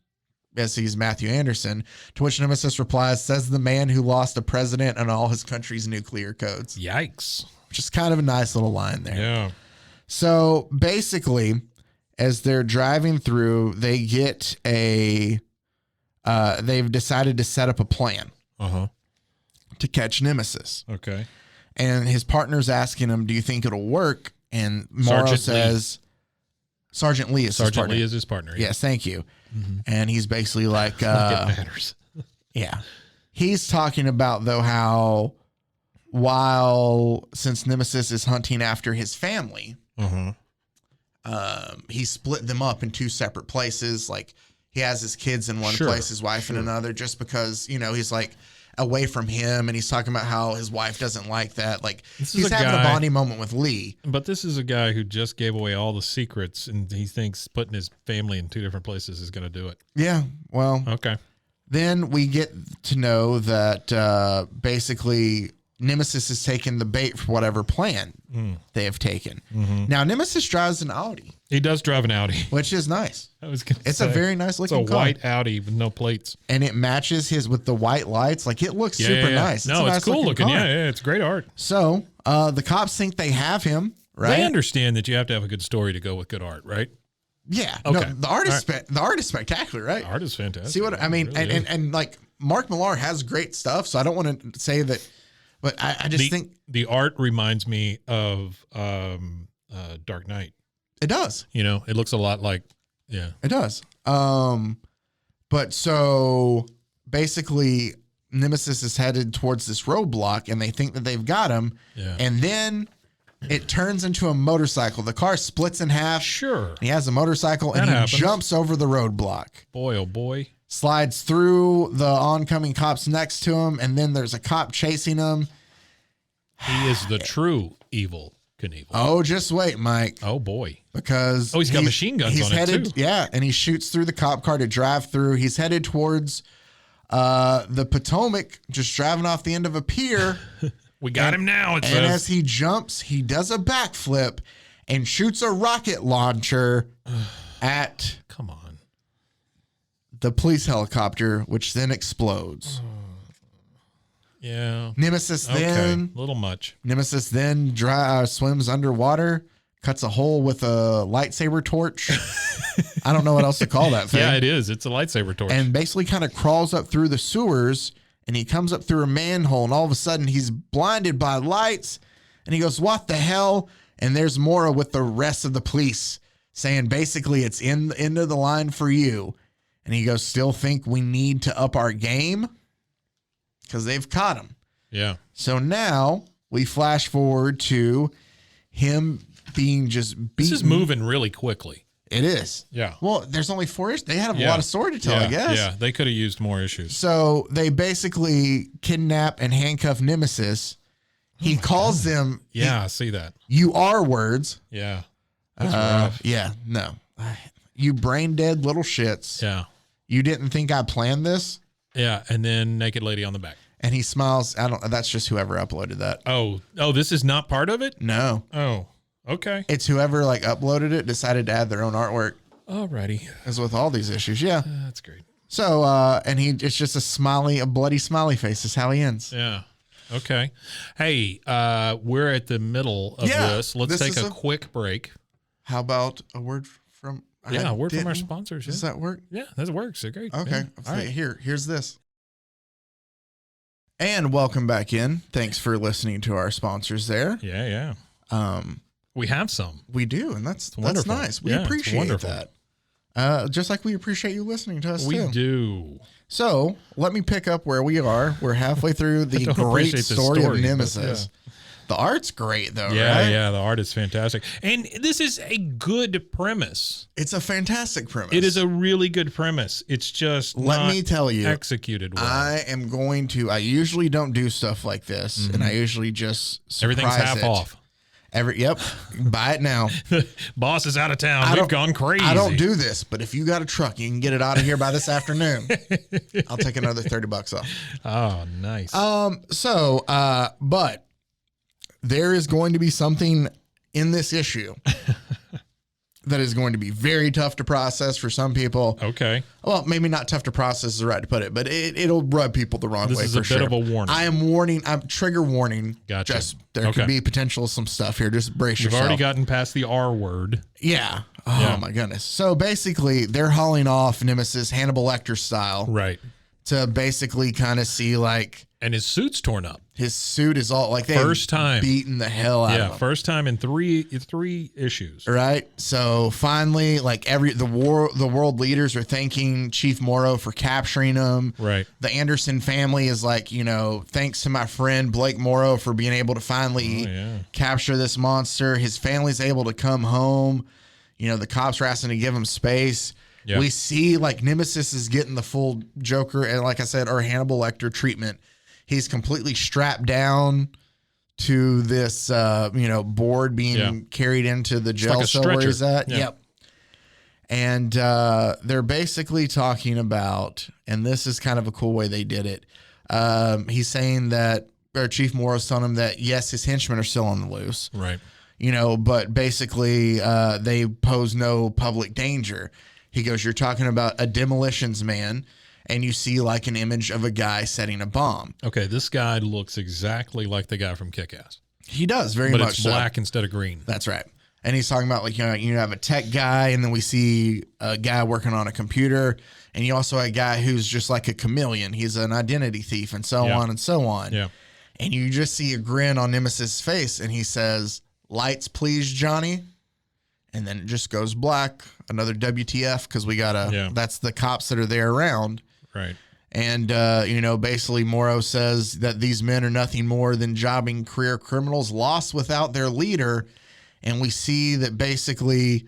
Yes, he's Matthew Anderson. To which Nemesis replies, says the man who lost the president and all his country's nuclear codes. Yikes. Which is kind of a nice little line there. Yeah. So basically, as they're driving through, they get they've decided to set up a plan to catch Nemesis. Okay. And his partner's asking him, do you think it'll work? And Morrow says, Sergeant Lee is his partner. Sergeant Lee is his partner. Yes, thank you. And he's basically like, it matters. Yeah. He's talking about, though, how since Nemesis is hunting after his family, he split them up in two separate places. Like, he has his kids in one place, his wife in another, just because, he's like away from him. And he's talking about how his wife doesn't like that. Like, he's having a bonding moment with Lee. But this is a guy who just gave away all the secrets, and he thinks putting his family in two different places is going to do it. Yeah. Well, okay. Then we get to know that basically Nemesis has taken the bait for whatever plan they have taken. Now, Nemesis drives an Audi. He does drive an Audi, which is nice. It's a very nice looking car. It's a white Audi with no plates. And it matches with the white lights. Like, it looks super nice. No, it's cool looking. Car. Yeah, it's great art. So the cops think they have him, right? They understand that you have to have a good story to go with good art, right? Yeah. Okay. No, the art is spectacular, right? The art is fantastic. See what I mean? Really and like Mark Millar has great stuff, so I don't want to say that, but I just think the art reminds me of Dark Knight. It does. It looks a lot like, it does. But so basically Nemesis is headed towards this roadblock and they think that they've got him. Yeah. And then it turns into a motorcycle. The car splits in half. Sure. He has a motorcycle and he jumps over the roadblock. Boy, oh boy. Slides through the oncoming cops next to him. And then there's a cop chasing him. He is the true evil Knievel. Oh, just wait, Mike. Oh boy. Because he's got machine guns on it too. Yeah, and he shoots through the cop car to drive through. He's headed towards the Potomac, just driving off the end of a pier. We got him now. And as he jumps, he does a backflip and shoots a rocket launcher at come on the police helicopter, which then explodes. Yeah. Nemesis then a little much. Nemesis then swims underwater, cuts a hole with a lightsaber torch. I don't know what else to call that thing. Yeah, it is. It's a lightsaber torch. And basically kind of crawls up through the sewers, and he comes up through a manhole, and all of a sudden he's blinded by lights, and he goes, "What the hell?" And there's Mora with the rest of the police saying basically it's in the end of the line for you. And he goes, "Still think we need to up our game?" Because they've caught him. Yeah. So now we flash forward to him being just beaten. This is moving really quickly. It is. Yeah. Well, there's only 4 issues. They had a lot of story to tell, I guess. Yeah, they could have used more issues. So they basically kidnap and handcuff Nemesis. He calls them. Yeah, I see that. You are words. Yeah. That's rough. Yeah, no. You brain dead little shits. Yeah. You didn't think I planned this? Yeah, and then naked lady on the back. And he smiles. That's just whoever uploaded that. Oh, this is not part of it? No. Oh, okay. It's whoever uploaded it, decided to add their own artwork. Alrighty. As with all these issues, yeah. That's great. So, and it's just a bloody smiley face is how he ends. Yeah. Okay. Hey, we're at the middle of this. Let's take a quick break. How about a word from... a word from our sponsors. Does that work? Yeah, that works. They're great. Okay. Yeah. All right. Here's this. And welcome back in. Thanks for listening to our sponsors there. Yeah. We have some. We do, and that's nice. We appreciate that. Just like we appreciate you listening to us, we too. We do. So let me pick up where we are. We're halfway through the great story of Nemesis. The art's great, though, right? Yeah, the art is fantastic. And this is a good premise. It's a fantastic premise. It is a really good premise. It's just let me tell you, executed well. I usually don't do stuff like this, and I usually just everything's half off. Buy it now. Boss is out of town. We've gone crazy. I don't do this, but if you got a truck, you can get it out of here by this afternoon. I'll take another $30 off. Oh, nice. But there is going to be something in this issue that is going to be very tough to process for some people. Okay. Well, maybe not tough to process is the right to put it, but it'll rub people the wrong way for sure. This is a bit of a warning. I am warning. I'm trigger warning. Gotcha. Just there could be potential some stuff here. Just brace yourself. You've already gotten past the R word. Yeah. Oh my goodness. So basically, they're hauling off Nemesis Hannibal Lecter style. Right. To basically kind of see like. And his suit's torn up. His suit is all like they first time beating the hell out of him. First time in three issues. Right. So finally, like the world leaders are thanking Chief Morrow for capturing him. Right. The Anderson family is like, thanks to my friend Blake Morrow for being able to finally capture this monster. His family's able to come home. The cops are asking to give him space. Yep. We see like Nemesis is getting the full Joker and like I said, or Hannibal Lecter treatment. He's completely strapped down to this, board being carried into the jail cell where he's at. Yeah. Yep. And they're basically talking about, and this is kind of a cool way they did it. He's saying that, or Chief Morrow's telling him that, yes, his henchmen are still on the loose. Right. But basically they pose no public danger. He goes, you're talking about a demolitions man. And you see like an image of a guy setting a bomb. Okay, this guy looks exactly like the guy from Kick-Ass. He does, very much so. But it's black instead of green. That's right. And he's talking about like, you have a tech guy, and then we see a guy working on a computer, and you also have a guy who's just like a chameleon. He's an identity thief and so on and so on. Yeah. And you just see a grin on Nemesis' face, and he says, "Lights, please, Johnny." And then it just goes black. Another WTF, because we got that's the cops that are there around. Right. And, basically Morrow says that these men are nothing more than jobbing career criminals lost without their leader. And we see that basically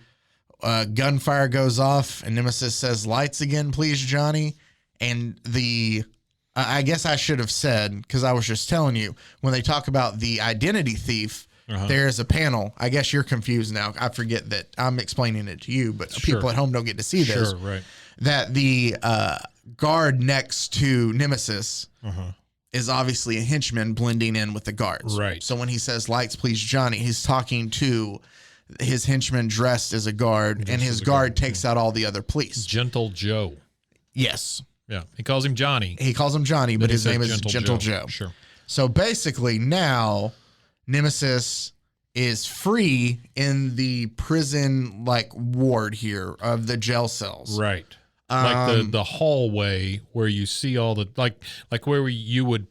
gunfire goes off and Nemesis says, "Lights again, please, Johnny." And I guess I should have said, because I was just telling you, when they talk about the identity thief, there's a panel. I guess you're confused now. I forget that I'm explaining it to you, but people at home don't get to see this. Sure, right. That the guard next to Nemesis is obviously a henchman blending in with the guards. Right. So when he says, "Lights, please, Johnny," he's talking to his henchman dressed as a guard, and his guard takes out all the other police. Gentle Joe. Yes. Yeah. He calls him Johnny. He calls him Johnny, but his name is Gentle Joe. Sure. So basically now Nemesis is free in the prison ward here of the jail cells. Right. Like the hallway where you see all the like where you would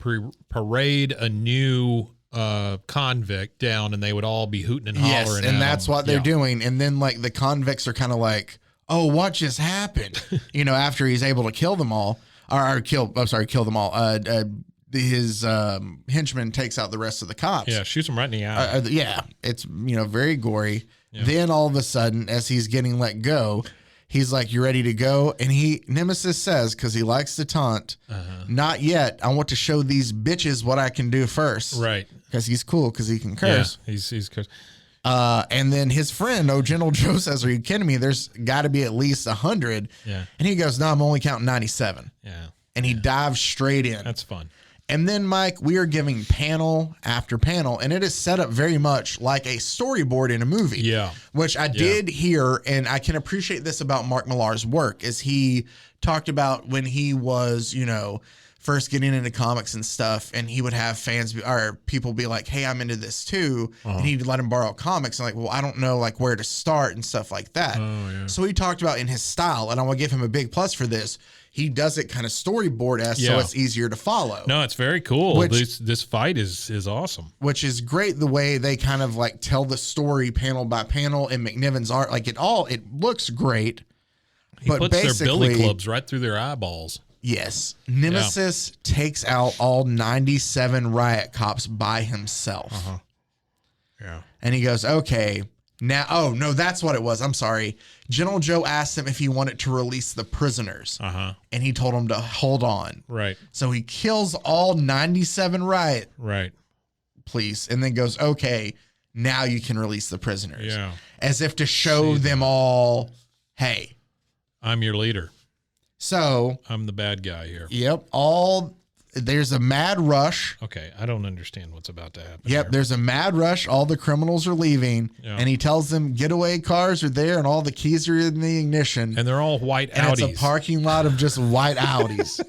parade a new convict down and they would all be hooting and hollering. Yes, and that's what they're doing. And then the convicts are kind of like, "Oh, what just happened?" After he's able to kill them all kill them all. His henchman takes out the rest of the cops. Yeah, shoots him right in the eye. It's very gory. Yeah. Then all of a sudden, as he's getting let go, he's like, "You ready to go?" And Nemesis says, because he likes to taunt, "Not yet. I want to show these bitches what I can do first." Right. Because he's cool, because he can curse. Yeah, he's curse. And then his friend, Gentle Joe, says, "Are you kidding me? There's got to be at least 100. Yeah. And he goes, "No, I'm only counting 97. Yeah. And he dives straight in. That's fun. And then, Mike, we are giving panel after panel, and it is set up very much like a storyboard in a movie. Yeah. Which I did hear, and I can appreciate this about Mark Millar's work, is he talked about when he was, first getting into comics and stuff, and he would have fans or people be like, "Hey, I'm into this too," and he'd let him borrow comics, and well, I don't know where to start and stuff like that. Oh, yeah. So he talked about in his style, and I want to give him a big plus for this. He does it kind of storyboard-esque, so it's easier to follow. No, it's very cool. This fight is awesome. Which is great, the way they kind of tell the story panel by panel, and McNiven's art, it looks great. He puts their billy clubs right through their eyeballs. Yes. Nemesis takes out all 97 riot cops by himself. Yeah. And he goes, "Okay, now," oh, no, that's what it was. I'm sorry. Gentle Joe asked him if he wanted to release the prisoners. And he told him to hold on. Right. So he kills all 97 riot police and then goes, "Okay, now you can release the prisoners." Yeah. As if to show them all, "Hey, I'm your leader. So I'm the bad guy here." Yep. All there's a mad rush. Okay, I don't understand what's about to happen. Yep, here. there's a mad rush. All the criminals are leaving, and he tells them getaway cars are there, and all the keys are in the ignition. And they're all white and Audis. It's a parking lot of just white Audis.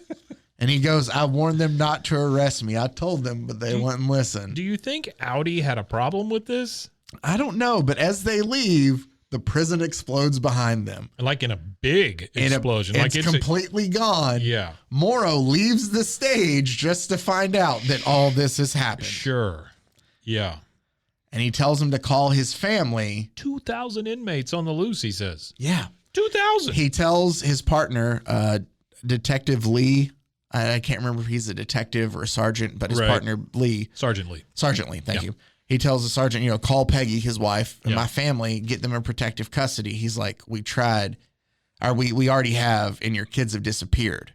And he goes, I warned them not to arrest me. I told them, but they wouldn't listen. Do you think Audi had a problem with this? I don't know, but as they leave, the prison explodes behind them. Like in a big explosion. It's completely gone. Yeah. Morrow leaves the stage just to find out that all this has happened. Sure. Yeah. And he tells him to call his family. 2,000 inmates on the loose, he says. Yeah. 2,000. He tells his partner, Detective Lee. I can't remember if he's a detective or a sergeant, but his partner, Lee. Sergeant Lee. Thank you. He tells the sergeant, call Peggy, his wife, and my family, get them in protective custody. He's like, we tried, or we already have, and your kids have disappeared.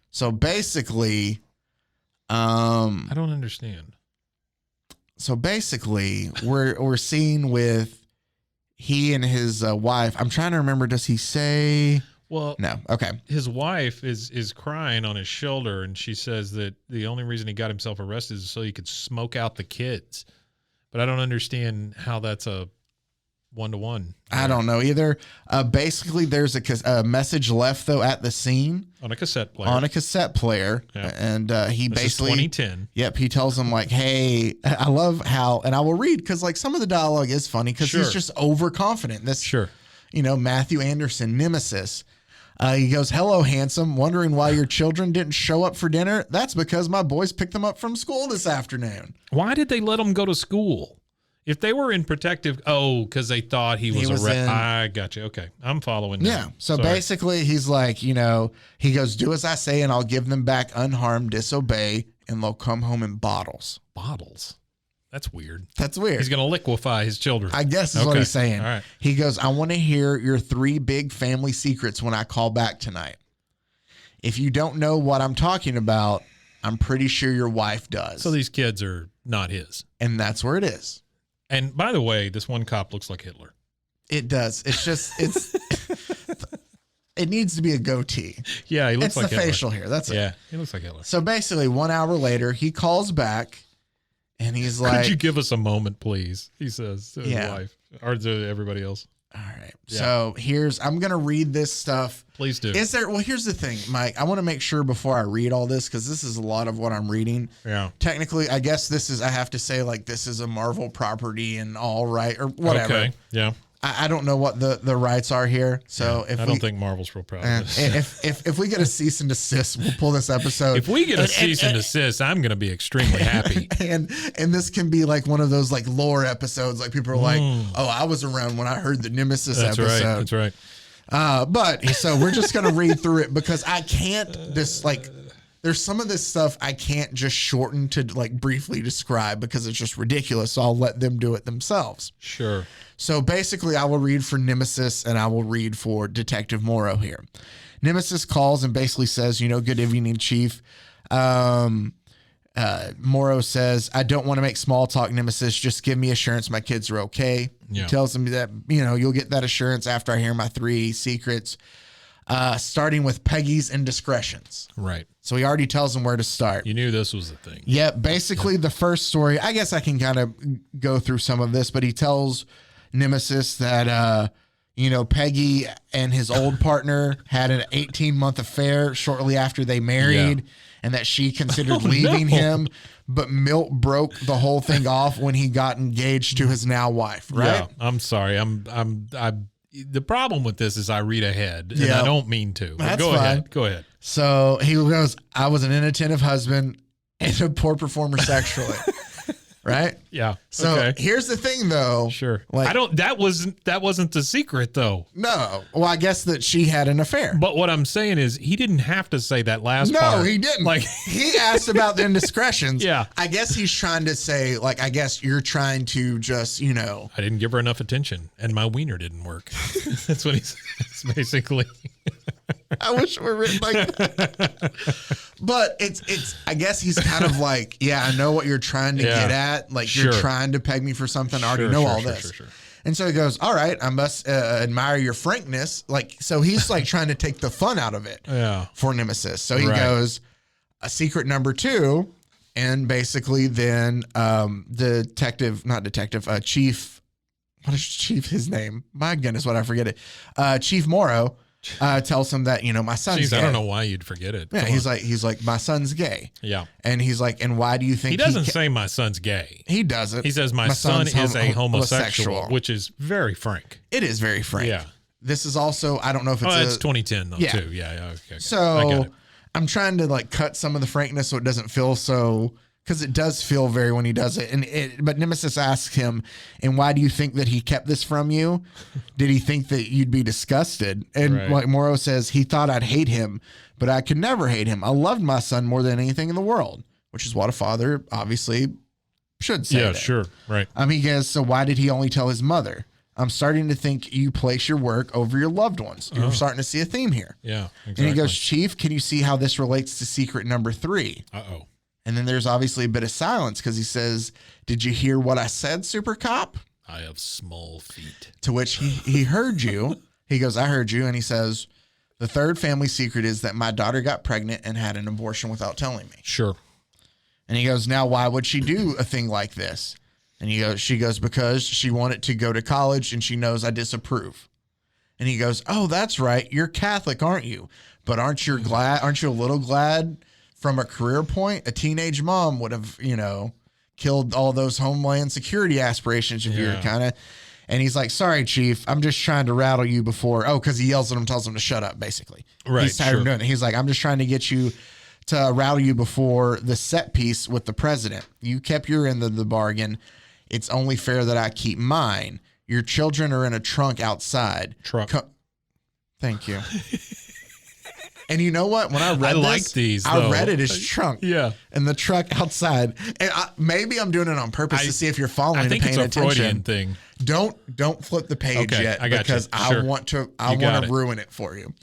So basically, I don't understand. So basically, we're seeing with he and his wife. I'm trying to remember. Does he say? Well, no. Okay. His wife is crying on his shoulder, and she says that the only reason he got himself arrested is so he could smoke out the kids. But I don't understand how that's a one-to-one. I don't know either. Basically, there's a message left, though, at the scene. On a cassette player. Yeah. And he this basically... is 2010. Yep. He tells him, like, hey, I love how... And I will read, because, like, some of the dialogue is funny, because he's just overconfident. Matthew Anderson, Nemesis. He goes, hello, handsome. Wondering why your children didn't show up for dinner? That's because my boys picked them up from school this afternoon. Why did they let them go to school? If they were in protective, because they thought he was arrested. I got you. Okay. I'm following now. Yeah. So basically, he's like, he goes, do as I say, and I'll give them back unharmed, disobey, and they'll come home in bottles. Bottles? That's weird. That's weird. He's going to liquefy his children. I guess is what he's saying. All right. He goes, I want to hear your 3 big family secrets when I call back tonight. If you don't know what I'm talking about, I'm pretty sure your wife does. So these kids are not his. And that's where it is. And by the way, this one cop looks like Hitler. It does. It's just, it needs to be a goatee. Yeah, he looks like Hitler. It's the facial hair. That's it. Yeah, he looks like Hitler. So basically, 1 hour later, he calls back. And he's like, could you give us a moment, please? He says to his wife or to everybody else. All right. Yeah. So I'm going to read this stuff. Please do. Here's the thing, Mike. I want to make sure before I read all this, because this is a lot of what I'm reading. Yeah. Technically, I guess I have to say, like, this is a Marvel property and all right, or whatever. Okay. Yeah. I don't know what the rights are here. So I don't think Marvel's real proud of this. If we get a cease and desist, we'll pull this episode. If we get a cease and desist, I'm going to be extremely happy. And this can be like one of those like lore episodes. Like people are like, oh, I was around when I heard the Nemesis episode. That's right. But so we're just going to read through it because I can't there's some of this stuff I can't just shorten to like briefly describe because it's just ridiculous. So I'll let them do it themselves. Sure. So basically, I will read for Nemesis and I will read for Detective Morrow here. Nemesis calls and basically says, good evening, Chief. Morrow says, I don't want to make small talk, Nemesis. Just give me assurance my kids are okay. Yeah. He tells him that, you'll get that assurance after I hear my 3 secrets, starting with Peggy's indiscretions. Right. So he already tells him where to start. You knew this was the thing. Yeah. Basically, the first story, I guess I can kind of go through some of this, but he tells Nemesis that, Peggy and his old partner had an 18-month affair shortly after they married and that she considered leaving him, but Milt broke the whole thing off when he got engaged to his now wife, right? Yeah, I'm sorry. The problem with this is I read ahead and I don't mean to. That's go fine. ahead. Go ahead. So he goes, I was an inattentive husband and a poor performer sexually. Right? Yeah. So here's the thing, though. Sure. That wasn't the secret, though. No. Well, I guess that she had an affair. But what I'm saying is he didn't have to say that last part. No, he didn't. He asked about the indiscretions. Yeah. I guess he's trying to say, I guess you're trying to just, I didn't give her enough attention and my wiener didn't work. That's what he says, basically. I wish it were written like that. But it's I guess he's kind of like, I know what you're trying to get at. Like, you're trying to peg me for something. I already know all this. Sure. And so he goes, all right, I must admire your frankness. So he's like trying to take the fun out of it for Nemesis. So he goes, a secret number 2. And basically then Chief, what is Chief his name? My goodness, what I forget it. Chief Morrow tells him that, my son's gay. I don't know why you'd forget it. Yeah, he's like, my son's gay. Yeah. And he's like, and why do you think he doesn't say my son's gay? He doesn't. He says my son is a homosexual, which is very frank. It is very frank. Yeah. This is also, I don't know if it's it's 2010 though, too. Yeah. Okay. So I'm trying to like cut some of the frankness so it doesn't feel so, because it does feel very when he does it. But Nemesis asks him, and why do you think that he kept this from you? Did he think that you'd be disgusted? And like Morrow says, he thought I'd hate him, but I could never hate him. I loved my son more than anything in the world, which is what a father obviously should say. Yeah, sure. Right. He goes, so why did he only tell his mother? I'm starting to think you place your work over your loved ones. You're starting to see a theme here. Yeah, exactly. And he goes, Chief, can you see how this relates to secret number 3? Uh-oh. And then there's obviously a bit of silence because he says, did you hear what I said, Super Cop? I have small feet. To which he heard you. He goes, I heard you. And he says, the third family secret is that my daughter got pregnant and had an abortion without telling me. Sure. And he goes, now why would she do a thing like this? And she goes, because she wanted to go to college and she knows I disapprove. And he goes, oh, that's right. You're Catholic, aren't you? But aren't you a little glad from a career point, a teenage mom would have, killed all those homeland security aspirations if you're kind of, and he's like, sorry, Chief, I'm just trying to rattle you before. Oh, because he yells at him, tells him to shut up, basically. Right. He's tired of doing it. He's like, I'm just trying to get you to rattle you before the set piece with the president. You kept your end of the bargain. It's only fair that I keep mine. Your children are in a trunk outside. Thank you. And you know what? When I read I read it as trunk. Yeah. And the truck outside. And maybe I'm doing it on purpose to see if you're following and paying attention. Freudian thing. Don't flip the page yet because I want to ruin it for you.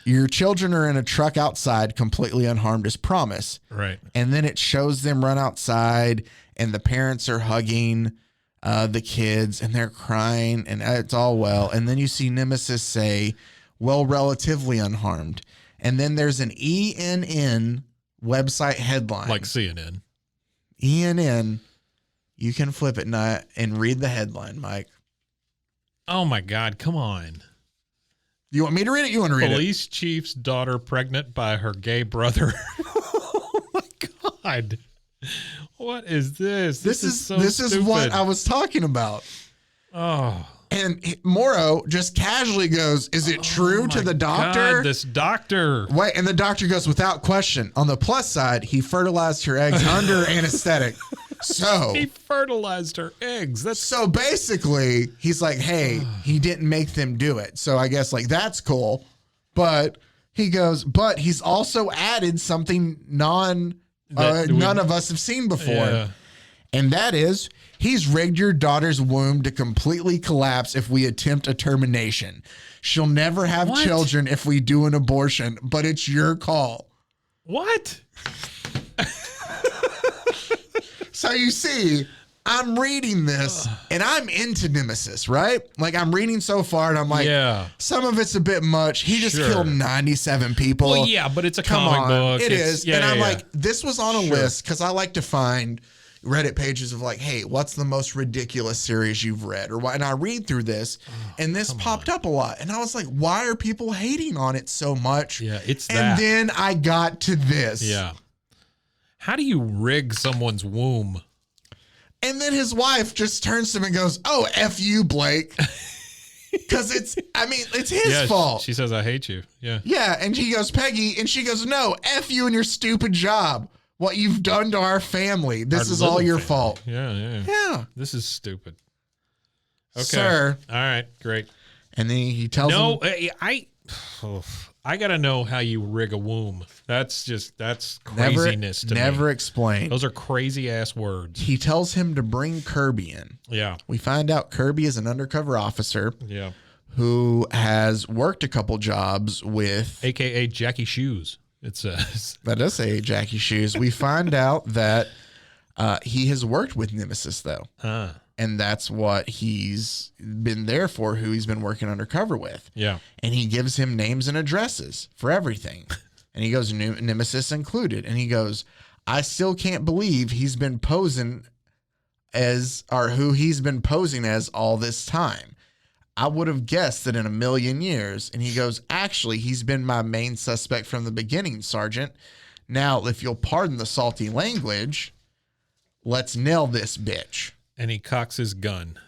Your children are in a truck outside, completely unharmed as promise. Right. And then it shows them run outside and the parents are hugging the kids and they're crying and it's all well. And then you see Nemesis say, well, relatively unharmed. And then there's an ENN website headline. Like CNN. ENN. You can flip it and read the headline, Mike. Oh my God. Come on. You want me to read it? You want to read it? Police chief's daughter pregnant by her gay brother. Oh my God. What is this? This is what I was talking about. Oh. And Morrow just casually goes, is it true to the doctor? God, this doctor. Wait, and the doctor goes, without question. On the plus side, he fertilized her eggs under anesthetic. So he fertilized her eggs. So basically, he's like, hey, he didn't make them do it. So I guess like that's cool. But he goes, but he's also added something none of us have seen before. Yeah. And that is, he's rigged your daughter's womb to completely collapse if we attempt a termination. She'll never have children if we do an abortion, but it's your call. What? So you see, I'm reading this and I'm into Nemesis, right? Like I'm reading so far and I'm like, some of it's a bit much. He just killed 97 people. Well, yeah, but it's a comic book. It is. And I'm like, this was on a list because I like to find Reddit pages of like, hey, what's the most ridiculous series you've read? Or why? And I read through this and this popped up a lot. And I was like, why are people hating on it so much? Yeah, it's that. And then I got to this. Yeah. How do you rig someone's womb? And then his wife just turns to him and goes, oh, F you, Blake. Because it's his fault. She says, I hate you. Yeah. Yeah. And he goes, Peggy. And she goes, no, F you and your stupid job. What you've done to our family. This is all your fault. Yeah. This is stupid. Okay. Sir. All right. Great. And then he tells him. I got to know how you rig a womb. That's craziness to me. Never explained. Those are crazy ass words. He tells him to bring Kirby in. Yeah. We find out Kirby is an undercover officer. Yeah. Who has worked a couple jobs with. AKA Jackie Shoes, it says. That does say Jackie Shoes. We find out that he has worked with Nemesis, though. And that's what he's been there for, who he's been working undercover with. Yeah. And he gives him names and addresses for everything. And he goes, Nemesis included. And he goes, I still can't believe he's been posing as, or who he's been posing as all this time. I would have guessed that in a million years. And he goes, actually, he's been my main suspect from the beginning, Sergeant. Now, if you'll pardon the salty language, let's nail this bitch. And he cocks his gun.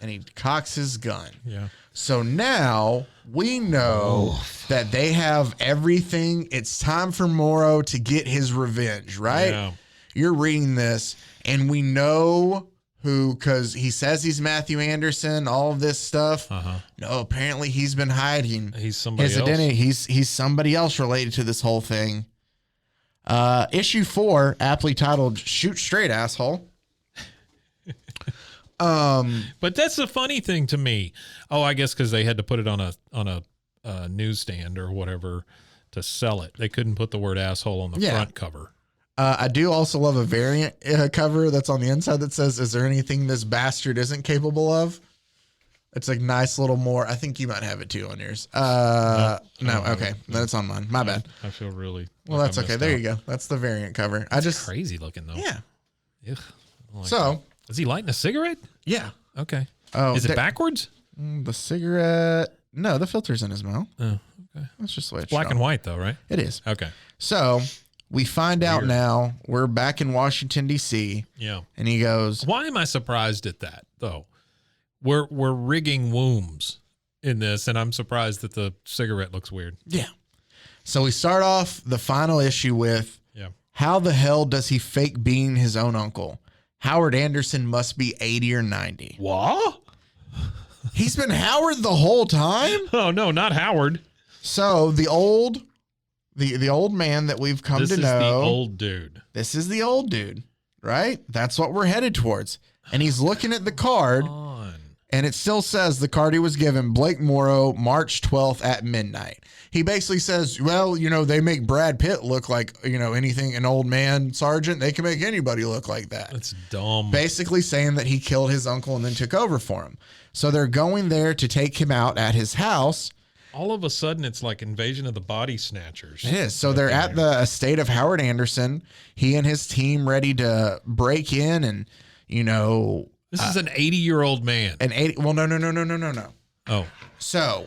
Yeah. So now we know that they have everything. It's time for Morrow to get his revenge, right? Yeah. You're reading this, and we know who, because he says he's Matthew Anderson, all of this stuff. No, apparently he's been hiding He's somebody his else. identity. He's somebody else related to this whole thing. Issue 4, aptly titled "Shoot Straight, Asshole." But that's the funny thing to me. Oh, I guess because they had to put it on a newsstand or whatever to sell it. They couldn't put the word asshole on the front cover. I do also love a variant cover that's on the inside that says, "Is there anything this bastard isn't capable of?" It's like nice little more. I think you might have it too on yours. No, okay. That's on mine. My bad. I feel really well. That's okay. There you go. That's the variant cover. That's crazy looking though. Yeah. Ugh, I like So that. Is he lighting a cigarette? Yeah. Okay. Oh, is it backwards? The cigarette? No, the filter's in his mouth. Oh, okay. Let's just switch. Black and white though, right? It is. Okay. So we find out now we're back in Washington, D.C. Yeah. And he goes, why am I surprised at that though? We're rigging wombs in this, and I'm surprised that the cigarette looks weird. Yeah. So we start off the final issue with, how the hell does he fake being his own uncle? Howard Anderson must be 80 or 90. What? He's been Howard the whole time? Oh, no, not Howard. So the old man that we've come to know. This is the old dude. This is the old dude, right? That's what we're headed towards. And he's looking at the card. And it still says the card he was given, Blake Morrow, March 12th at midnight. He basically says, well, they make Brad Pitt look like, anything, an old man sergeant. They can make anybody look like that. That's dumb. Basically saying that he killed his uncle and then took over for him. So they're going there to take him out at his house. All of a sudden, it's like Invasion of the Body Snatchers. It is. So they're at the estate of Howard Anderson. He and his team ready to break in and, This is an 80-year-old man. Well, no. Oh. So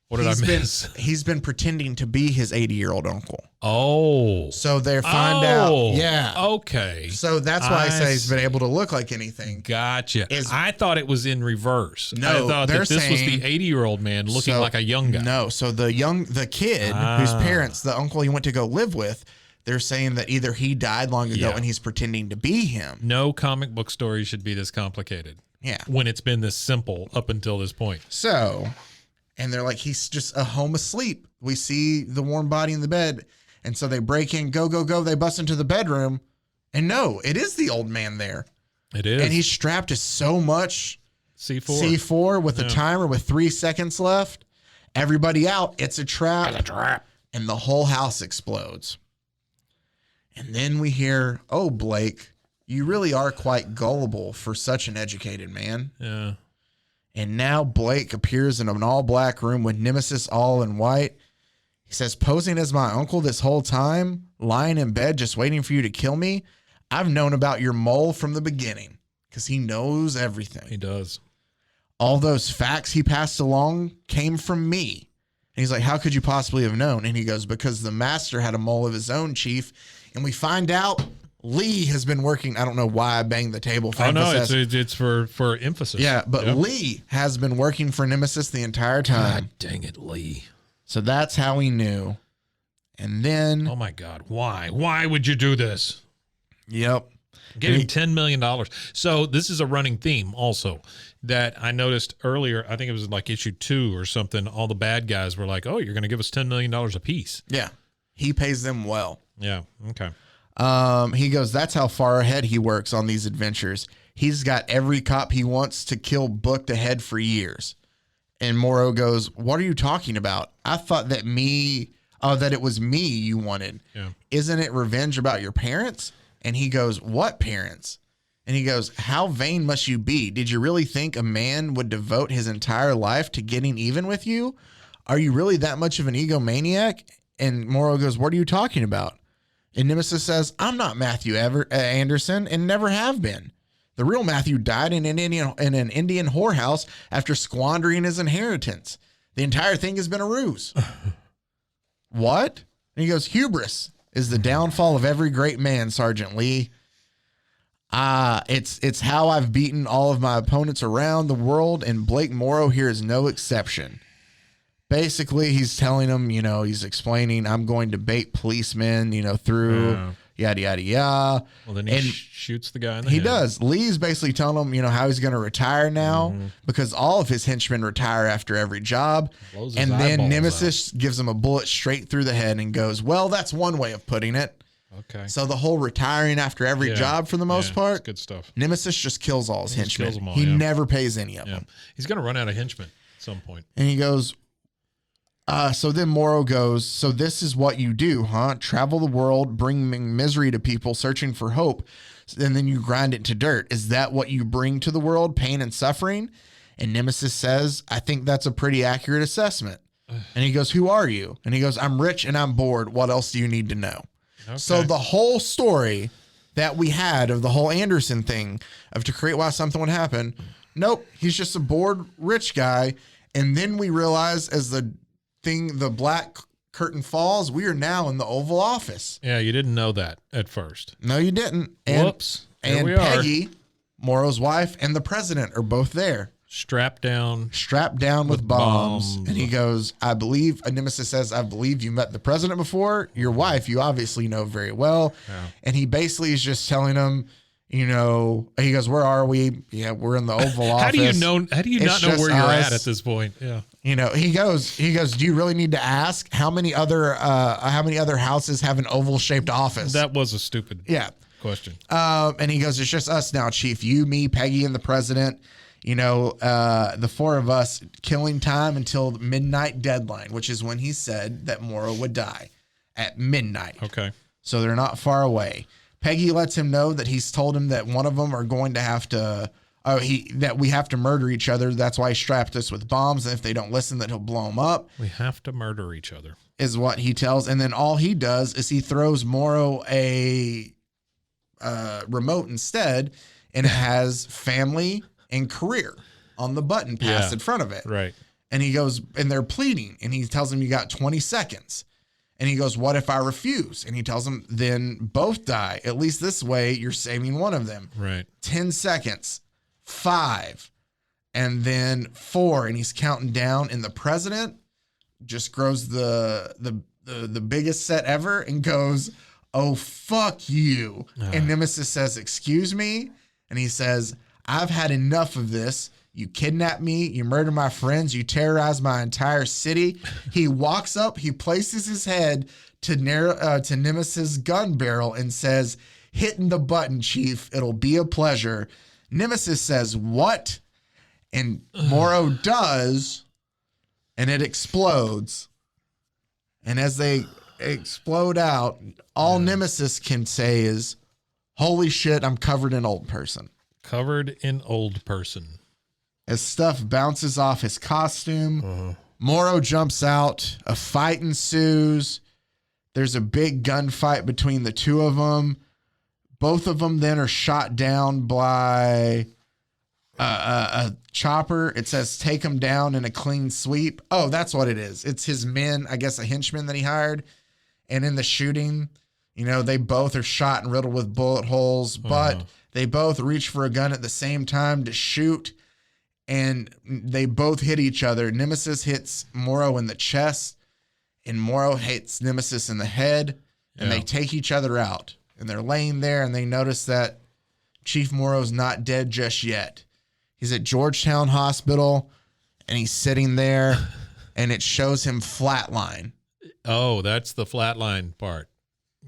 what did I miss? He's been pretending to be his 80-year-old uncle. Oh. So they find out. Yeah. Okay. So that's why I say he's been able to look like anything. Gotcha. I thought it was in reverse. No, I thought that this was the 80-year-old man looking like a young guy. No. So the kid whose parents, the uncle he went to go live with, they're saying that either he died long ago and he's pretending to be him. No comic book story should be this complicated. Yeah. When it's been this simple up until this point. So, and they're like, he's just home asleep. We see the warm body in the bed. And so they break in, go. They bust into the bedroom. And no, it is the old man there. It is. And he's strapped to so much C4 with a timer with 3 seconds left. Everybody out. It's a trap. It's a trap. And the whole house explodes. And then we hear, oh, Blake, you really are quite gullible for such an educated man. Yeah. And now Blake appears in an all-black room with Nemesis all in white. He says, posing as my uncle this whole time, lying in bed just waiting for you to kill me. I've known about your mole from the beginning because he knows everything. He does. All those facts he passed along came from me. And he's like, how could you possibly have known? And he goes, because the master had a mole of his own, Chief. And we find out Lee has been working. I don't know why I banged the table for emphasis. No, it's for emphasis. Yeah, but Lee has been working for Nemesis the entire time. God dang it, Lee. So that's how he knew. And then... oh, my God. Why? Why would you do this? Yep. Give him $10 million. So this is a running theme also that I noticed earlier. I think it was like issue 2 or something. All the bad guys were like, oh, you're going to give us $10 million a piece. Yeah. He pays them well. Yeah. Okay. He goes, that's how far ahead he works on these adventures. He's got every cop he wants to kill booked ahead for years. And Morrow goes, what are you talking about? I thought that it was me you wanted. Yeah. Isn't it revenge about your parents? And he goes, what parents? And he goes, how vain must you be? Did you really think a man would devote his entire life to getting even with you? Are you really that much of an egomaniac? And Morrow goes, what are you talking about? And Nemesis says, I'm not Matthew Anderson and never have been. The real Matthew died in an Indian whorehouse after squandering his inheritance. The entire thing has been a ruse. What? And he goes, hubris is the downfall of every great man, Sergeant Lee. It's how I've beaten all of my opponents around the world, and Blake Morrow here is no exception. Basically, he's telling him, he's explaining, I'm going to bait policemen, through yada, yada, yada. Well, then he shoots the guy in the head. He does. Lee's basically telling him, how he's going to retire now because all of his henchmen retire after every job. And then Nemesis gives him a bullet straight through the head and goes, well, that's one way of putting it. Okay. So the whole retiring after every job for the most part. Good stuff. Nemesis just kills all his henchmen. Kills them all, he never pays any of them. He's going to run out of henchmen at some point. And he goes, so then Morrow goes, so this is what you do, huh? Travel the world, bringing misery to people, searching for hope, and then you grind it to dirt. Is that what you bring to the world, pain and suffering? And Nemesis says, I think that's a pretty accurate assessment. And he goes, who are you? And he goes, I'm rich and I'm bored. What else do you need to know? Okay. So the whole story that we had of the whole Anderson thing of to create why something would happen, nope, he's just a bored rich guy. And then we realize as the black curtain falls, we are now in the Oval Office. Yeah, you didn't know that at first. No, you didn't. Whoops. And Peggy, Morrow's wife, and the president are both there. Strapped down with bombs. And he goes, Nemesis says, I believe you met the president before. Your wife, you obviously know very well. Yeah. And he basically is just telling him, he goes, where are we? Yeah, we're in the Oval Office. How do you not know where you're at this point? Yeah. He goes, do you really need to ask how many other houses have an oval shaped office? That was a stupid question. And he goes, it's just us now, Chief. You, me, Peggy, and the president. The four of us killing time until the midnight deadline, which is when he said that Morrow would die at midnight. Okay. So they're not far away. Peggy lets him know that he's told him that one of them are going to have to, that we have to murder each other. That's why he strapped us with bombs. And if they don't listen, that he'll blow them up. We have to murder each other is what he tells. And then all he does is he throws Morrow a remote instead, and it has family and career on the button passed in front of it. Right. And he goes, and they're pleading, and he tells them, you got 20 seconds. And he goes, what if I refuse? And he tells them, then both die. At least this way, you're saving one of them. Right. 10 seconds, 5, and then 4. And he's counting down. And the president just grows the biggest set ever and goes, oh, fuck you. And Nemesis says, excuse me? And he says, I've had enough of this. You kidnap me, you murder my friends, you terrorize my entire city. He walks up, he places his head to Nemesis' gun barrel and says, hitting the button, Chief, it'll be a pleasure. Nemesis says, what? And Morrow does, and it explodes. And as they explode out, all Nemesis can say is, holy shit, I'm covered in old person. Covered in old person. As stuff bounces off his costume, Morrow jumps out. A fight ensues. There's a big gunfight between the two of them. Both of them then are shot down by a chopper. It says, take him down in a clean sweep. Oh, that's what it is. It's his men, I guess a henchman that he hired. And in the shooting, they both are shot and riddled with bullet holes, but they both reach for a gun at the same time to shoot. And they both hit each other. Nemesis hits Morrow in the chest, and Morrow hits Nemesis in the head, and they take each other out. And they're laying there, and they notice that Chief Morrow's not dead just yet. He's at Georgetown Hospital, and he's sitting there, and it shows him flatline. Oh, that's the flatline part.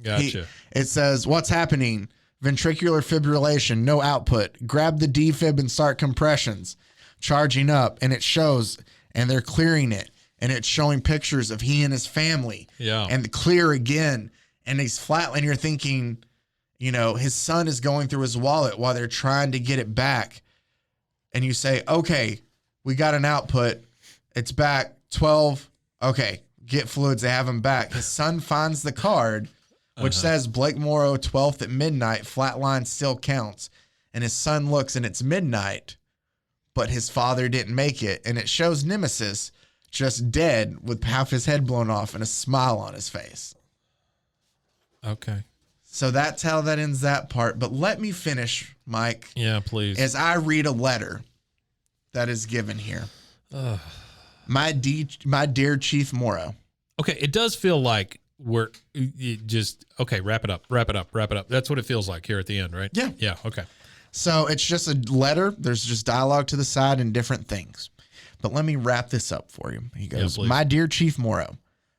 Gotcha. It says, what's happening? Ventricular fibrillation, no output. Grab the defib and start compressions. Charging up, and it shows, and they're clearing it, and it's showing pictures of he and his family. Yeah. And clear again, and he's flat, and you're thinking, his son is going through his wallet while they're trying to get it back. And you say, okay, we got an output. It's back 12. Okay, get fluids. They have him back. His son finds the card, which says Blake Morrow, 12th at midnight, flatline still counts. And his son looks and it's midnight, but his father didn't make it. And it shows Nemesis just dead with half his head blown off and a smile on his face. Okay. So that's how that ends that part. But let me finish, Mike. Yeah, please. As I read a letter that is given here. My dear Chief Morrow. Okay, it does feel like we're just, okay, wrap it up. That's what it feels like here at the end, right? Yeah. Yeah, okay. So it's just a letter. There's just dialogue to the side and different things. But let me wrap this up for you. He goes, my dear Chief Morrow,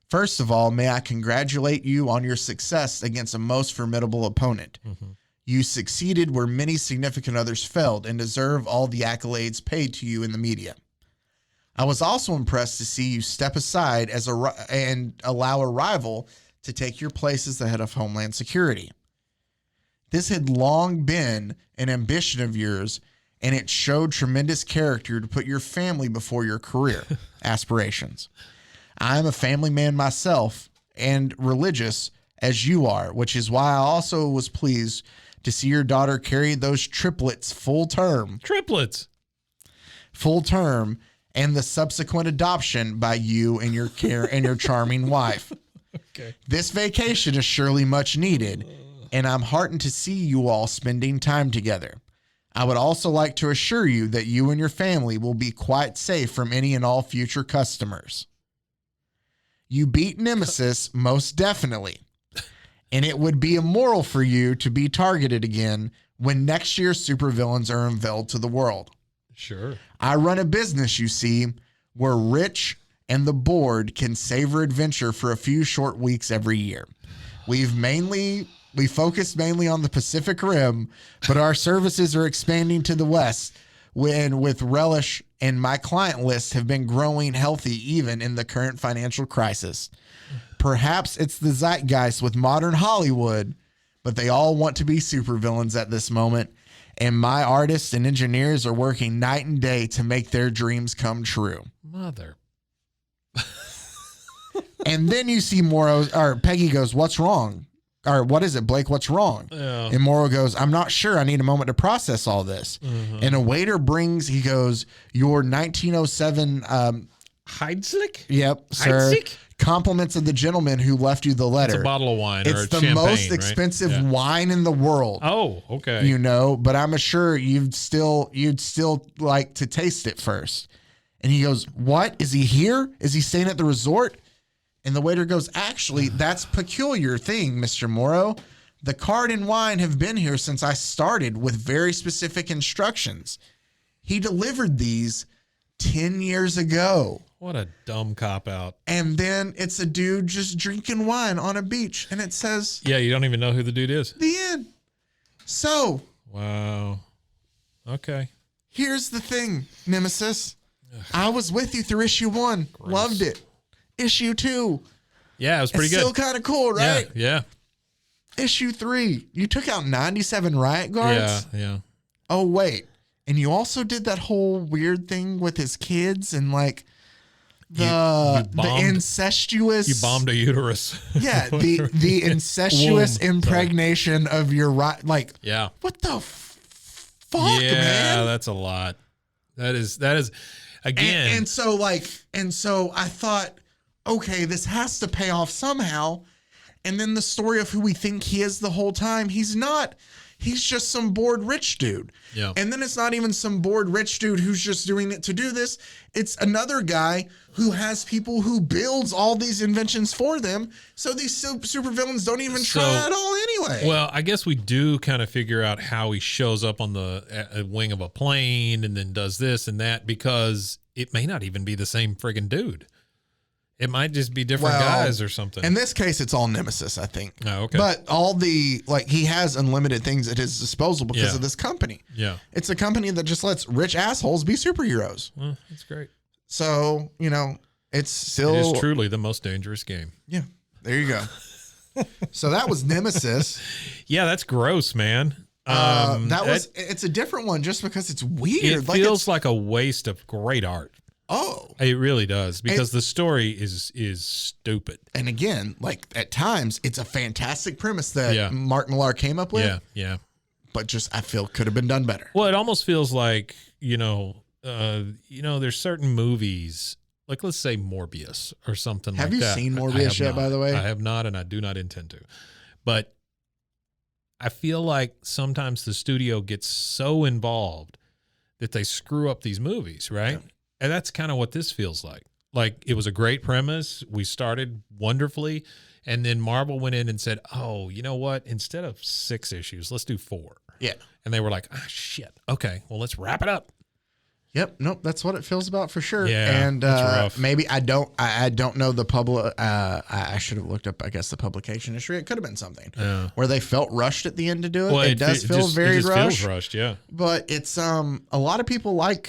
first of all, may I congratulate you on your success against a most formidable opponent. Mm-hmm. You succeeded where many significant others failed and deserve all the accolades paid to you in the media. I was also impressed to see you step aside and allow a rival to take your place as the head of Homeland Security. This had long been an ambition of yours, and it showed tremendous character to put your family before your career aspirations. I am a family man myself and religious as you are, which is why I also was pleased to see your daughter carry those triplets full term, and the subsequent adoption by you and your charming wife. Okay. This vacation is surely much needed, and I'm heartened to see you all spending time together. I would also like to assure you that you and your family will be quite safe from any and all future customers. You beat Nemesis most definitely, and it would be immoral for you to be targeted again when next year's supervillains are unveiled to the world. Sure. I run a business, you see, where Rich and the board can savor adventure for a few short weeks every year. We focus mainly on the Pacific Rim, but our services are expanding to the West with relish, and my client lists have been growing healthy even in the current financial crisis. Perhaps it's the zeitgeist with modern Hollywood, but they all want to be supervillains at this moment, and my artists and engineers are working night and day to make their dreams come true. Mother. And then you see Peggy goes, what's wrong? Or what is it, Blake? What's wrong? Yeah. And Morrow goes, I'm not sure. I need a moment to process all this. Mm-hmm. And a waiter he goes, your 1907 Heidsieck? Yep, sir. Heidsieck? Compliments of the gentleman who left you the letter. It's a bottle of wine. It's the champagne, most expensive wine in the world. Oh, okay. But I'm sure you'd still like to taste it first. And he goes, what? Is he here? Is he staying at the resort? And the waiter goes, actually, that's peculiar thing, Mr. Morrow. The card and wine have been here since I started with very specific instructions. He delivered these 10 years ago. What a dumb cop-out. And then it's a dude just drinking wine on a beach, and it says... Yeah, you don't even know who the dude is. The end. So... Wow. Okay. Here's the thing, Nemesis. Ugh. I was with you through issue 1. Gross. Loved it. Issue 2. Yeah, it was pretty good. Still kind of cool, right? Yeah. Issue 3. You took out 97 riot guards? Yeah. Oh, wait. And you also did that whole weird thing with his kids and like the incestuous. You bombed a uterus. Yeah, the incestuous impregnation of your right. Like, yeah. What the fuck, man? Yeah, that's a lot. That is again. And so I thought, okay, this has to pay off somehow. And then the story of who we think he is the whole time, he's not. He's just some bored rich dude. Yeah. And then it's not even some bored rich dude who's just doing it to do this. It's another guy who has people who builds all these inventions for them. So these supervillains don't even try at all anyway. Well, I guess we do kind of figure out how he shows up on the wing of a plane and then does this and that, because it may not even be the same friggin' dude. It might just be different guys or something. In this case, it's all Nemesis, I think. Oh, okay. But all he has unlimited things at his disposal because of this company. Yeah. It's a company that just lets rich assholes be superheroes. Well, that's great. So, it's still... It is truly the most dangerous game. Yeah. There you go. So that was Nemesis. Yeah, that's gross, man. It's a different one just because it's weird. It feels like a waste of great art. Oh, it really does, because the story is stupid. And again, like at times, it's a fantastic premise that Mark Millar came up with. Yeah. But just I feel could have been done better. Well, it almost feels like there's certain movies, like let's say Morbius or something like that. Have you seen Morbius yet, by the way? I have not, and I do not intend to. But I feel like sometimes the studio gets so involved that they screw up these movies, right? Yeah. And that's kind of what this feels like. Like, it was a great premise. We started wonderfully. And then Marvel went in and said, oh, you know what? Instead of 6 issues, let's do 4. Yeah. And they were like, ah, shit. Okay, well, let's wrap it up. Yep. Nope. That's what it feels about for sure. Yeah. And maybe I don't know the public. I should have looked up, I guess, the publication history. It could have been something where they felt rushed at the end to do it. Well, it does feel very rushed. Feels rushed. Yeah. But it's a lot of people like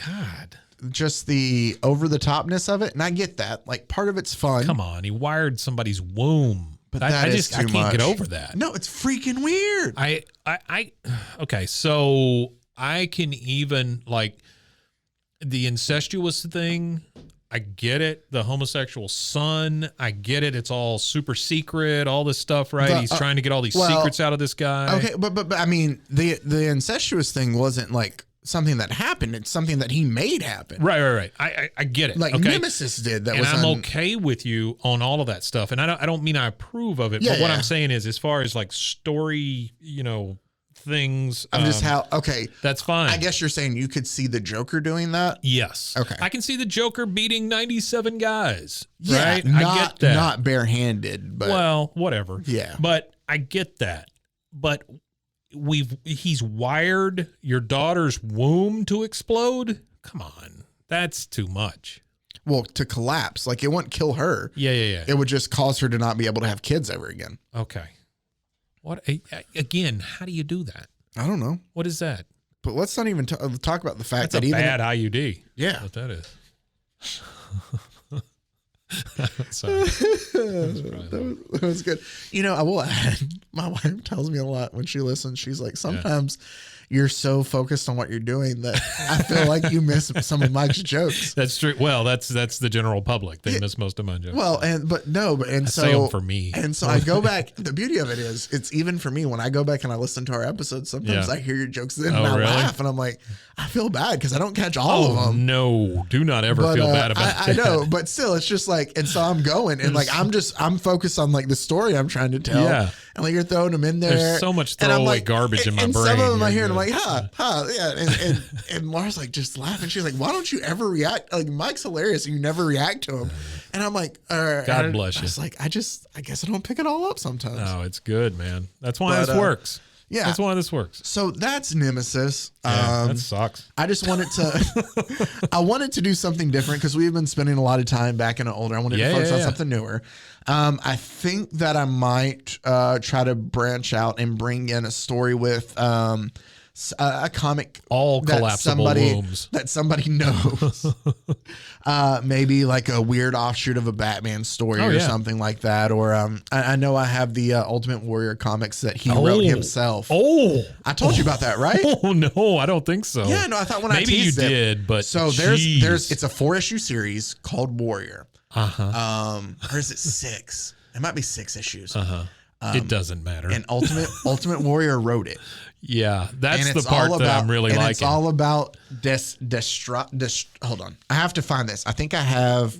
just the over the topness of it, and I get that. Like, part of it's fun. Come on, he wired somebody's womb. But I can't get over that. No, it's freaking weird. Okay, so I can even like the incestuous thing. I get it. The homosexual son, I get it. It's all super secret, all this stuff, right? He's trying to get all these secrets out of this guy. Okay, but I mean, the incestuous thing wasn't like something that happened. It's something that he made happen. Right. I get it. Like Nemesis did. I'm okay with you on all of that stuff. And I don't mean I approve of it. But what I'm saying is, as far as like story, things. I'm just that's fine. I guess you're saying you could see the Joker doing that? Yes. Okay. I can see the Joker beating 97 guys. Yeah, right? I get that. Not barehanded, but. Well, whatever. Yeah. But I get that. But he's wired your daughter's womb to explode. Come on, that's too much. Well, to collapse, like it wouldn't kill her. Yeah. It would just cause her to not be able to have kids ever again. Okay. What again? How do you do that? I don't know. What is that? But let's not even talk about the fact that's that a bad IUD. Yeah, that's what that is. Sorry. That was good. I will add, my wife tells me a lot when she listens. She's like, sometimes you're so focused on what you're doing that I feel like you miss some of Mike's jokes. That's true. Well, that's the general public. They miss most of my jokes. Well, I say them for me. And so I go back. The beauty of it is, it's even for me when I go back and I listen to our episodes. Sometimes I hear your jokes then and I laugh, and I'm like, I feel bad because I don't catch all of them. No, do not ever feel bad about that. I know, but still, it's just like, and so I'm going and like I'm focused on like the story I'm trying to tell. Yeah. And like you're throwing them in there. There's so much throwaway garbage in my brain. And some of them I hear and I'm like, yeah. And Laura's like just laughing. She's like, why don't you ever react? Like, Mike's hilarious and you never react to him. And I'm like, God bless you. I was like, I guess I don't pick it all up sometimes. No, it's good, man. That's why this works. Yeah. That's why this works. So that's Nemesis. That sucks. I just wanted to do something different because we've been spending a lot of time back in an older. I wanted to focus on something newer. I think that I might try to branch out and bring in a story with a comic, all collapsible wombs that somebody knows. Maybe like a weird offshoot of a Batman story or something like that. Or I know I have the Ultimate Warrior comics that he wrote himself. I told you about that, right? Oh no, I don't think so. Yeah, no, I thought when maybe I teased you did, but so there's it's a 4-issue series called Warrior. Or is it 6? It might be 6 issues. It doesn't matter. And Ultimate Warrior wrote it. Yeah, that's the part that I'm really liking. It's all about hold on. I have to find this. I think I have.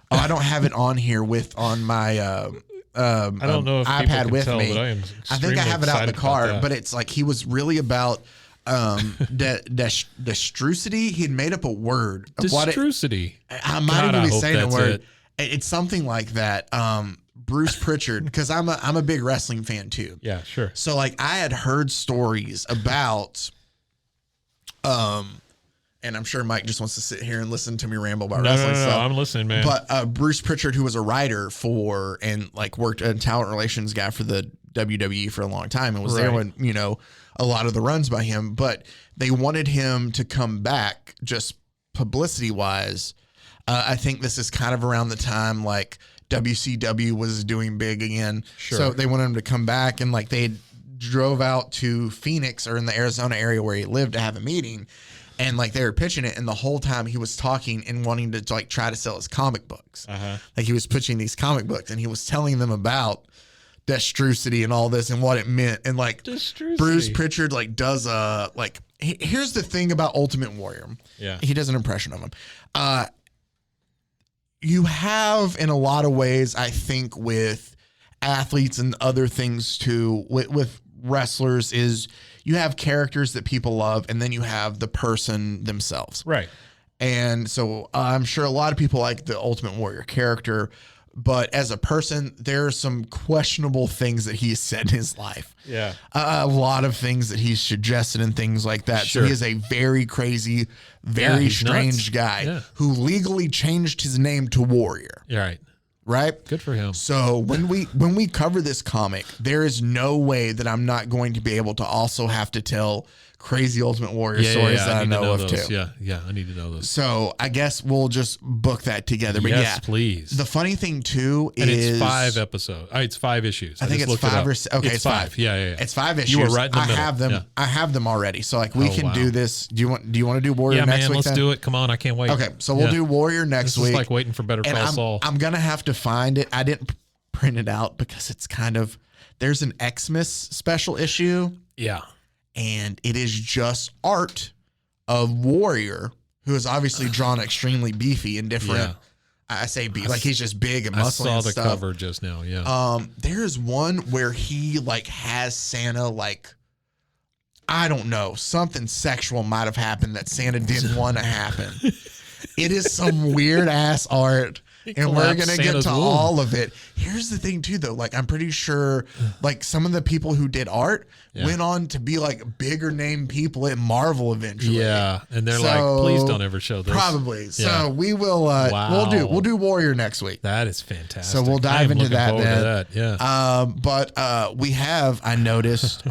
I don't have it on here on my I don't know if iPad with tell, me. I think I have it out in the car, but it's like he was really about destrucity. He had made up a word. Destrucity. I might even be saying a word. It's something like that. Bruce Pritchard, because I'm a big wrestling fan too. Yeah, sure. So like I had heard stories about, and I'm sure Mike just wants to sit here and listen to me ramble about wrestling stuff. No, I'm listening, man. But Bruce Pritchard, who was a writer for and like worked a talent relations guy for the WWE for a long time and was there when a lot of the runs by him, but they wanted him to come back just publicity wise. I think this is kind of around the time like WCW was doing big again. Sure. So they wanted him to come back and like they drove out to Phoenix or in the Arizona area where he lived to have a meeting. And like they were pitching it, and the whole time he was talking and wanting to like try to sell his comic books. Like he was pitching these comic books, and he was telling them about Destrucity and all this and what it meant. And like Bruce Pritchard like does here's the thing about Ultimate Warrior. Yeah, he does an impression of him. You have in a lot of ways, I think, with athletes and other things too, with wrestlers, is you have characters that people love, and then you have the person themselves. Right. And so I'm sure a lot of people like the Ultimate Warrior character, but as a person, there are some questionable things that he's said in his life. Yeah. A lot of things that he's suggested and things like that. Sure. So he is a very crazy, very strange nuts. guy who legally changed his name to Warrior. Yeah, right. Right? Good for him. So when we cover this comic, there is no way that I'm not going to be able to also have to tell crazy Ultimate Warrior stories that I know of too. Yeah, I need to know those. So I guess we'll just book that together. But yes, please. The funny thing too and is it's 5 episodes. It's 5 issues. I think it's 5 or 6. Okay, it's 5. Yeah. It's 5 issues. You were right in the middle. I have them. Yeah. I have them already. So like we can do this. Do you want to do Warrior yeah, next man, week? Let's do it. Come on, I can't wait. Okay, so we'll do Warrior next week. It's like waiting for Better Call Saul. I'm gonna have to find it. I didn't print it out because it's kind of there's an Xmas special issue. Yeah. And it is just art of Warrior, who is obviously drawn extremely beefy and different. Yeah. I say beefy, like he's just big and muscly. I saw and the stuff. cover just now. Yeah. There's one where he like has Santa like, I don't know, something sexual might have happened that Santa didn't want to happen. It is some weird ass art. And we're going to get to all of it. Here's the thing too, though. Like, I'm pretty sure like some of the people who did art went on to be like bigger name people at Marvel eventually. Yeah. And they're like, please don't ever show this. Probably. Yeah. So we will, we'll do Warrior next week. That is fantastic. So we'll dive into that then. Yeah. But we have, I noticed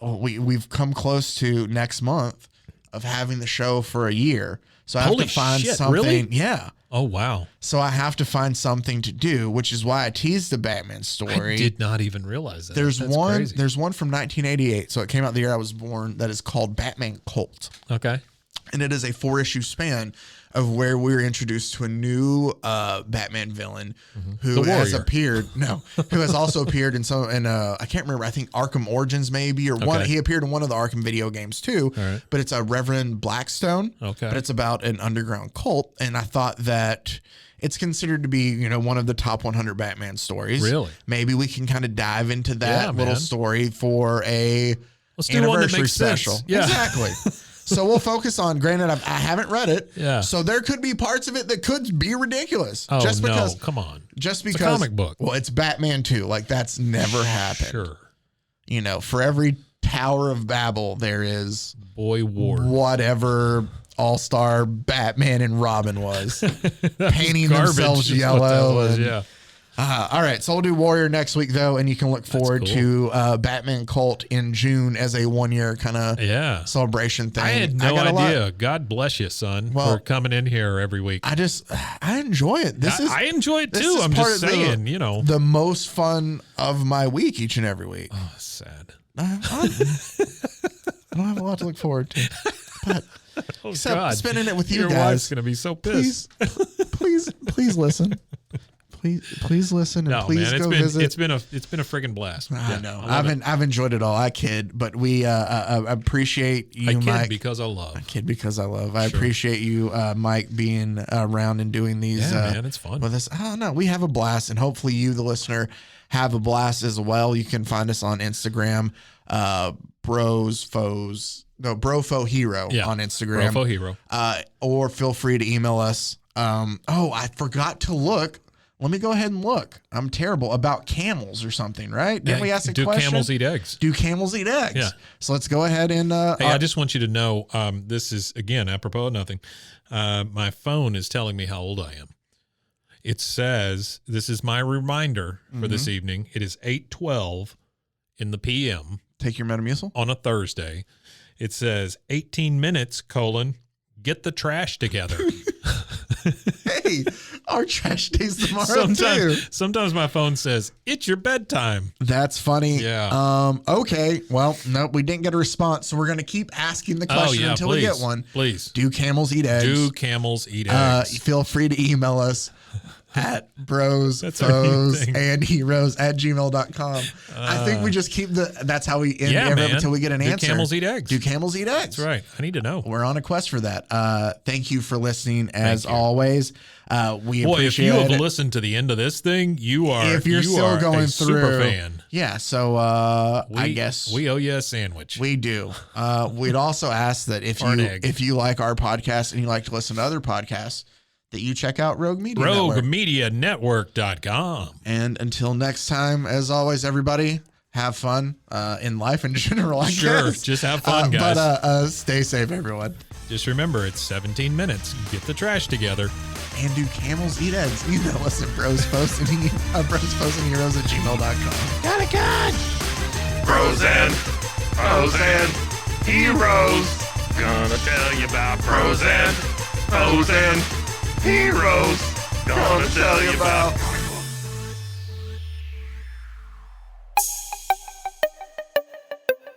we've come close to next month of having the show for a year. So I have to find something. Really? Yeah. Oh, wow. So I have to find something to do, which is why I teased the Batman story. I did not even realize that. There's That's one. crazy. There's one from 1988, so it came out the year I was born. That is called Batman Cult. Okay. And it is a 4-issue span of where we're introduced to a new Batman villain who has appeared. No, who has also appeared in some. And I can't remember. I think Arkham Origins maybe, or one. He appeared in one of the Arkham video games too. Right. But it's a Reverend Blackstone. Okay. But it's about an underground cult, and I thought that it's considered to be, one of the top 100 Batman stories. Really? Maybe we can kind of dive into that little story for a Let's do one that makes special. Sense. Yeah. Exactly. So we'll focus on, granted, I haven't read it. Yeah. So there could be parts of it that could be ridiculous. Oh, just because, no. Come on. Just because. It's a comic book. Well, it's Batman too. Like, that's never happened. Sure. For every Tower of Babel, there is Boy Ward. Whatever all-star Batman and Robin was. Painting themselves yellow. All right, so we'll do Warrior next week, though, and you can look forward to Batman Cult in June as a one-year kind of celebration thing. I had no idea. God bless you, son, for coming in here every week. I enjoy it. I enjoy it, too. I'm just saying, the most fun of my week each and every week. Oh, sad. I don't have a lot to look forward to, but except spending it with you guys. Your wife's going to be so pissed. Please listen. Please listen and please go visit. It's been a friggin' blast. I know. I've enjoyed it all. I kid, but we appreciate you, Mike. I kid because I love. I appreciate you, Mike, being around and doing these. Yeah, man, it's fun with us. I don't know. We have a blast, and hopefully you, the listener, have a blast as well. You can find us on Instagram, Brofo Hero on Instagram. Brofo Hero. Or feel free to email us. I forgot to look. Let me go ahead and look. I'm terrible about camels or something, right? Didn't we ask a question? Do camels eat eggs? Do camels eat eggs? Yeah. So let's go ahead and. Hey, I just want you to know, this is, again, apropos of nothing. My phone is telling me how old I am. It says, this is my reminder for this evening. It is 8:12 in the PM. Take your Metamucil. On a Thursday. It says 18 minutes, get the trash together. Hey, Our trash day's tomorrow too. Sometimes my phone says, it's your bedtime. That's funny. Yeah. Okay. Well, nope, we didn't get a response, so we're going to keep asking the question until we get one. Please. Do camels eat eggs? Do camels eat eggs? Feel free to email us at brosfoesandheroes@gmail.com. I think we just keep that's how we end until we get an answer. Do camels eat eggs? Do camels eat eggs? That's right. I need to know. We're on a quest for that. Thank you for listening as always. We appreciate if you have listened to the end of this thing, if you're still going through, super fan. Yeah. So I guess we owe you a sandwich. We do. We'd also ask that if you like our podcast and you like to listen to other podcasts, that you check out Rogue Media RogueMediaNetwork.com. And until next time, as always, everybody, have fun in life in general. I guess. Just have fun, guys. But stay safe, everyone. Just remember, it's 17 minutes. Get the trash together. And do camels eat eggs? Email us at brosfoesandheroes@gmail.com. Got it, God. Bros and heroes. Gonna tell you about bros and heroes. Gonna tell you about.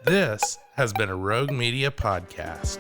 This has been a Rogue Media podcast.